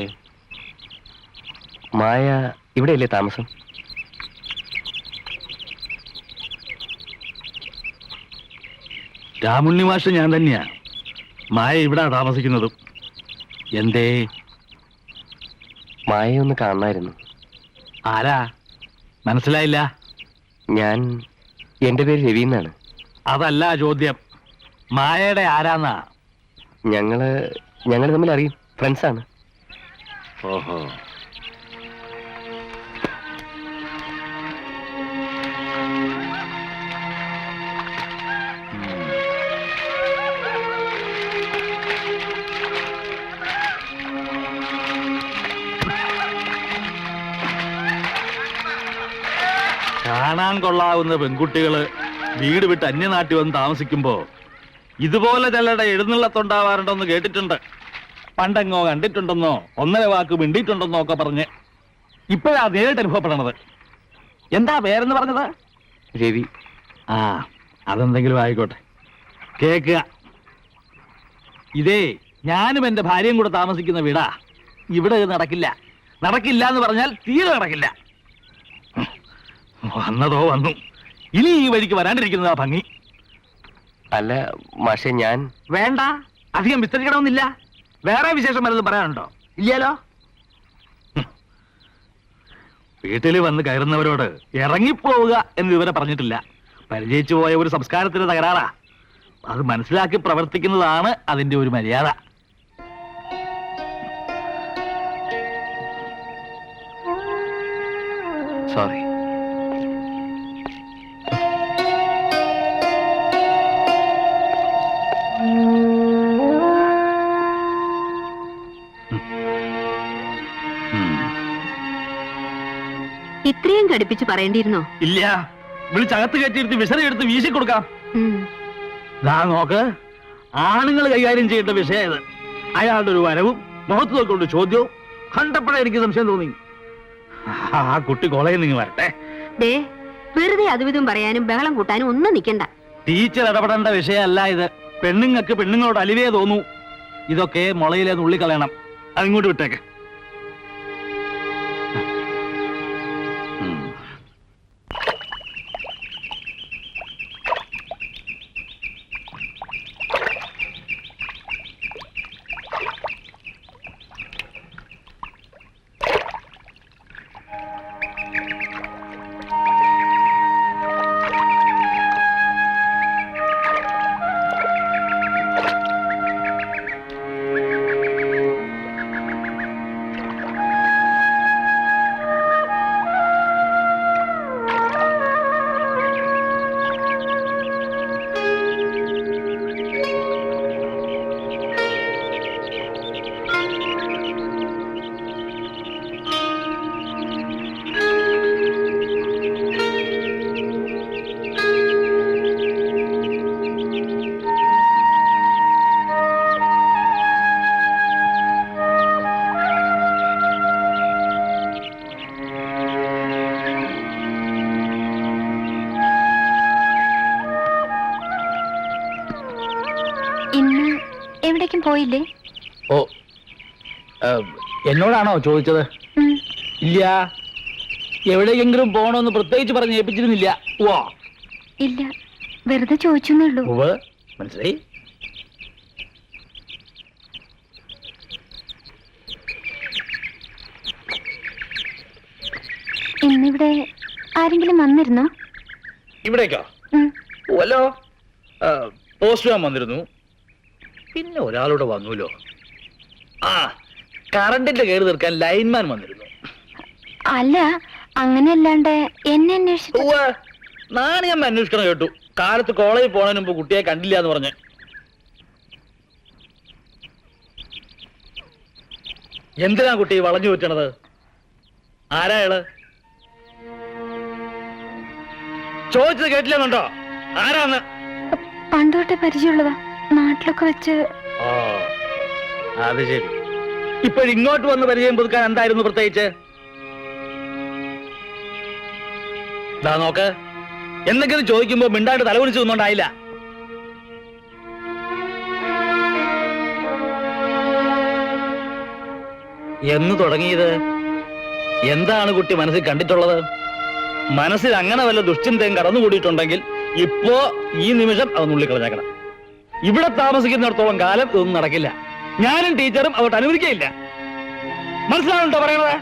മായ ഇവിടെയല്ലേ താമസം? രാമുണ്ണി മാഷ് ഞാൻ തന്നെയാ. മായ ഇവിടെ താമസിക്കുന്നതും. എന്തേ? മായയെ ഒന്ന് കാണണമായിരുന്നു. ആരാ? മനസ്സിലായില്ല. എന്റെ പേര് രവി എന്നാണ്. അതല്ല ചോദ്യം. മായയുടെ ആരാന്നാ? ഞങ്ങൾ തമ്മിൽ അറിയും, ഫ്രണ്ട്സാണ്. ഓഹോ. കാണാൻ കൊള്ളാവുന്ന പെൺകുട്ടികള് വീട് വിട്ട് അന്യനാട്ടിൽ വന്ന് താമസിക്കുമ്പോ ഇതുപോലെ ചിലരുടെ എഴുന്നള്ളത്തുണ്ടാവാറുണ്ടെന്ന് കേട്ടിട്ടുണ്ട്. പണ്ടെങ്ങോ കണ്ടിട്ടുണ്ടെന്നോ 1.5 വാക്ക് മിണ്ടിയിട്ടുണ്ടെന്നോ ഒക്കെ പറഞ്ഞ് ഇപ്പോഴാ നേരിട്ട് അനുഭവപ്പെടണത്. എന്താ പേരെന്ന് പറഞ്ഞത്? രവി. ആ, അതെന്തെങ്കിലും ആയിക്കോട്ടെ. കേക്കുക, ഇതേ ഞാനും എന്റെ ഭാര്യയും കൂടെ താമസിക്കുന്ന വീടാ. ഇവിടെ ഇത് നടക്കില്ല. നടക്കില്ല എന്ന് പറഞ്ഞാൽ തീരെ നടക്കില്ല. വന്നതോ വന്നു, ഇനി ഈ വഴിക്ക് വരാണ്ടിരിക്കുന്നതാ ഭംഗി. അല്ല മാഷെ, ഞാൻ വേണ്ട, അധികം വിസ്തരിക്കണമെന്നില്ല. വേറെ വിശേഷം വല്ലതും പറയാനുണ്ടോ? ഇല്ലല്ലോ. വീട്ടിൽ വന്ന് കയറുന്നവരോട് ഇറങ്ങിപ്പോവുക എന്ന് ഇവരെ പറഞ്ഞിട്ടില്ല. പരിചയിച്ചു പോയ ഒരു സംസ്കാരത്തിന് തകരാറാ. അത് മനസ്സിലാക്കി പ്രവർത്തിക്കുന്നതാണ് അതിന്റെ ഒരു മര്യാദ. സോറി. ഇത്രയും കടുപ്പിച്ച് പറയേണ്ടിയിരുന്നോ? ഇല്ല, വിളിച്ചകത്ത് കയറ്റിയിരുത്തി വിസറിയെടുത്ത് വീശി കൊടുക്കാം. ദാ നോക്ക്, ആണുങ്ങൾ കൈകാര്യം ചെയ്യേണ്ട വിഷയം ഇത്. അയാളുടെ ഒരു വരവും മുഖത്ത് നോക്കൊണ്ട് ചോദ്യവും കണ്ടപ്പോഴേ എനിക്ക് സംശയം തോന്നി. ആ കുട്ടി കോളേജിൽ നിന്ന് വരട്ടെ. ദേ, വെറുതെ അതുവിധം പറയാനും ബഹളം കൂട്ടാനും ഒന്നും നിൽക്കണ്ട. ടീച്ചർ ഇടപെടേണ്ട വിഷയമല്ല ഇത്. പെണ്ണുങ്ങൾക്ക് പെണ്ണുങ്ങളോട് അലിവേ തോന്നൂ. ഇതൊക്കെ മുളയിലെ നുള്ളിക്കളയണം. അതിങ്ങോട്ട് വിട്ടേക്ക്. എവിടേക്കും പോയില്ലേ? ഓ, എന്നോടാണോ ചോദിച്ചത്? ഇല്ല, എവിടേക്കെങ്കിലും പോണോന്ന് പ്രത്യേകിച്ച് പറഞ്ഞ് ഏൽപ്പിച്ചിരുന്നില്ല. ഓ ഇല്ല, വെറുതെ ചോദിച്ചെന്നുള്ളൂ. മനസ്സിലായി. ഇന്നിവിടെ ആരെങ്കിലും വന്നിരുന്നോ? ഇവിടേക്കോ? വല്ലോ പോസ്റ്റ്മാൻ വന്നിരുന്നു. പിന്നെ ഒരാളൂടെ വന്നൂലോ. ആ, കറണ്ടിന്റെ കേട് തീർക്കാൻ ലൈൻമാൻ വന്നിരുന്നു. അല്ല, അങ്ങനെയല്ലാണ്ട് എന്നെ അന്വേഷിച്ചു. നാണയമ്മ അന്വേഷിക്കണം കേട്ടു. കാലത്ത് കോളേജിൽ പോണതിന് മുമ്പ് കുട്ടിയെ കണ്ടില്ല എന്ന് പറഞ്ഞ്. എന്തിനാ കുട്ടി വളഞ്ഞു വെച്ചണത്? ആരായാള്? ചോദിച്ചത് കേട്ടില്ലെന്നുണ്ടോ? ആരാന്ന്? പണ്ടോട്ടെ പരിചയമുള്ളതാ, നാട്ടിലൊക്കെ വെച്ച്. ഓ, അത് ശരി. ഇപ്പോഴിങ്ങോട്ട് വന്ന് പരിചയം പുതുക്കാൻ എന്തായിരുന്നു പ്രത്യേകിച്ച്? ദാ നോക്ക്, എന്തെങ്കിലും ചോദിക്കുമ്പോ മിണ്ടാണ്ട് തലകുനിച്ച് നിന്നോണ്ടായില്ല. എന്ന് തുടങ്ങിയത്? എന്താണ് കുട്ടി മനസ്സിൽ കണ്ടിട്ടുള്ളത്? മനസ്സിൽ അങ്ങനെ വല്ല ദുശ്ചിന്തയും കടന്നുകൂടിയിട്ടുണ്ടെങ്കിൽ ഇപ്പോ ഈ നിമിഷം അത് നുള്ളിക്കളഞ്ഞേക്കണം. ഇവിടെ താമസിക്കുന്നിടത്തോളം കാലം ഇതൊന്നും നടക്കില്ല. ഞാനും ടീച്ചറും അവട്ട് അനുവദിക്കയില്ല. മനസ്സിലാവുന്നുണ്ടോ പറയണത്?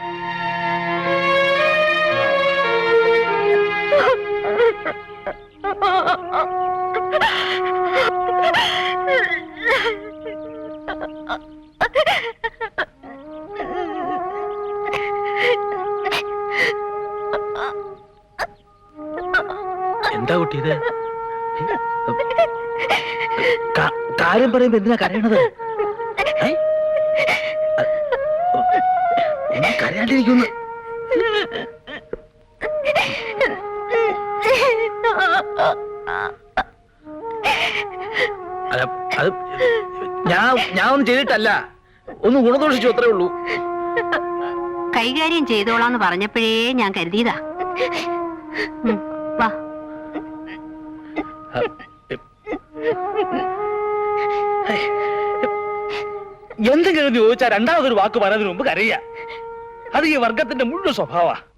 എന്താ കുട്ടി ഇത്? കാര്യം പറയുമ്പോ എന്തിനാ കരയണത്? കരയാണ്ടിരിക്കുന്നു. അത് ഞാൻ ഒന്നും ചെയ്തിട്ടല്ല. ഒന്ന് ഗുണദോഷിച്ചു അത്രേ ഉള്ളൂ. കൈകാര്യം ചെയ്തോളാന്ന് പറഞ്ഞപ്പോഴേ ഞാൻ കരുതിയതാ. വാ. എന്തെങ്കിലും ചോദിച്ചാൽ രണ്ടാമതൊരു വാക്ക് പറയുന്നതിന് മുമ്പ് കരയുക. അത് ഈ വർഗത്തിന്റെ മുഴുവൻ സ്വഭാവ.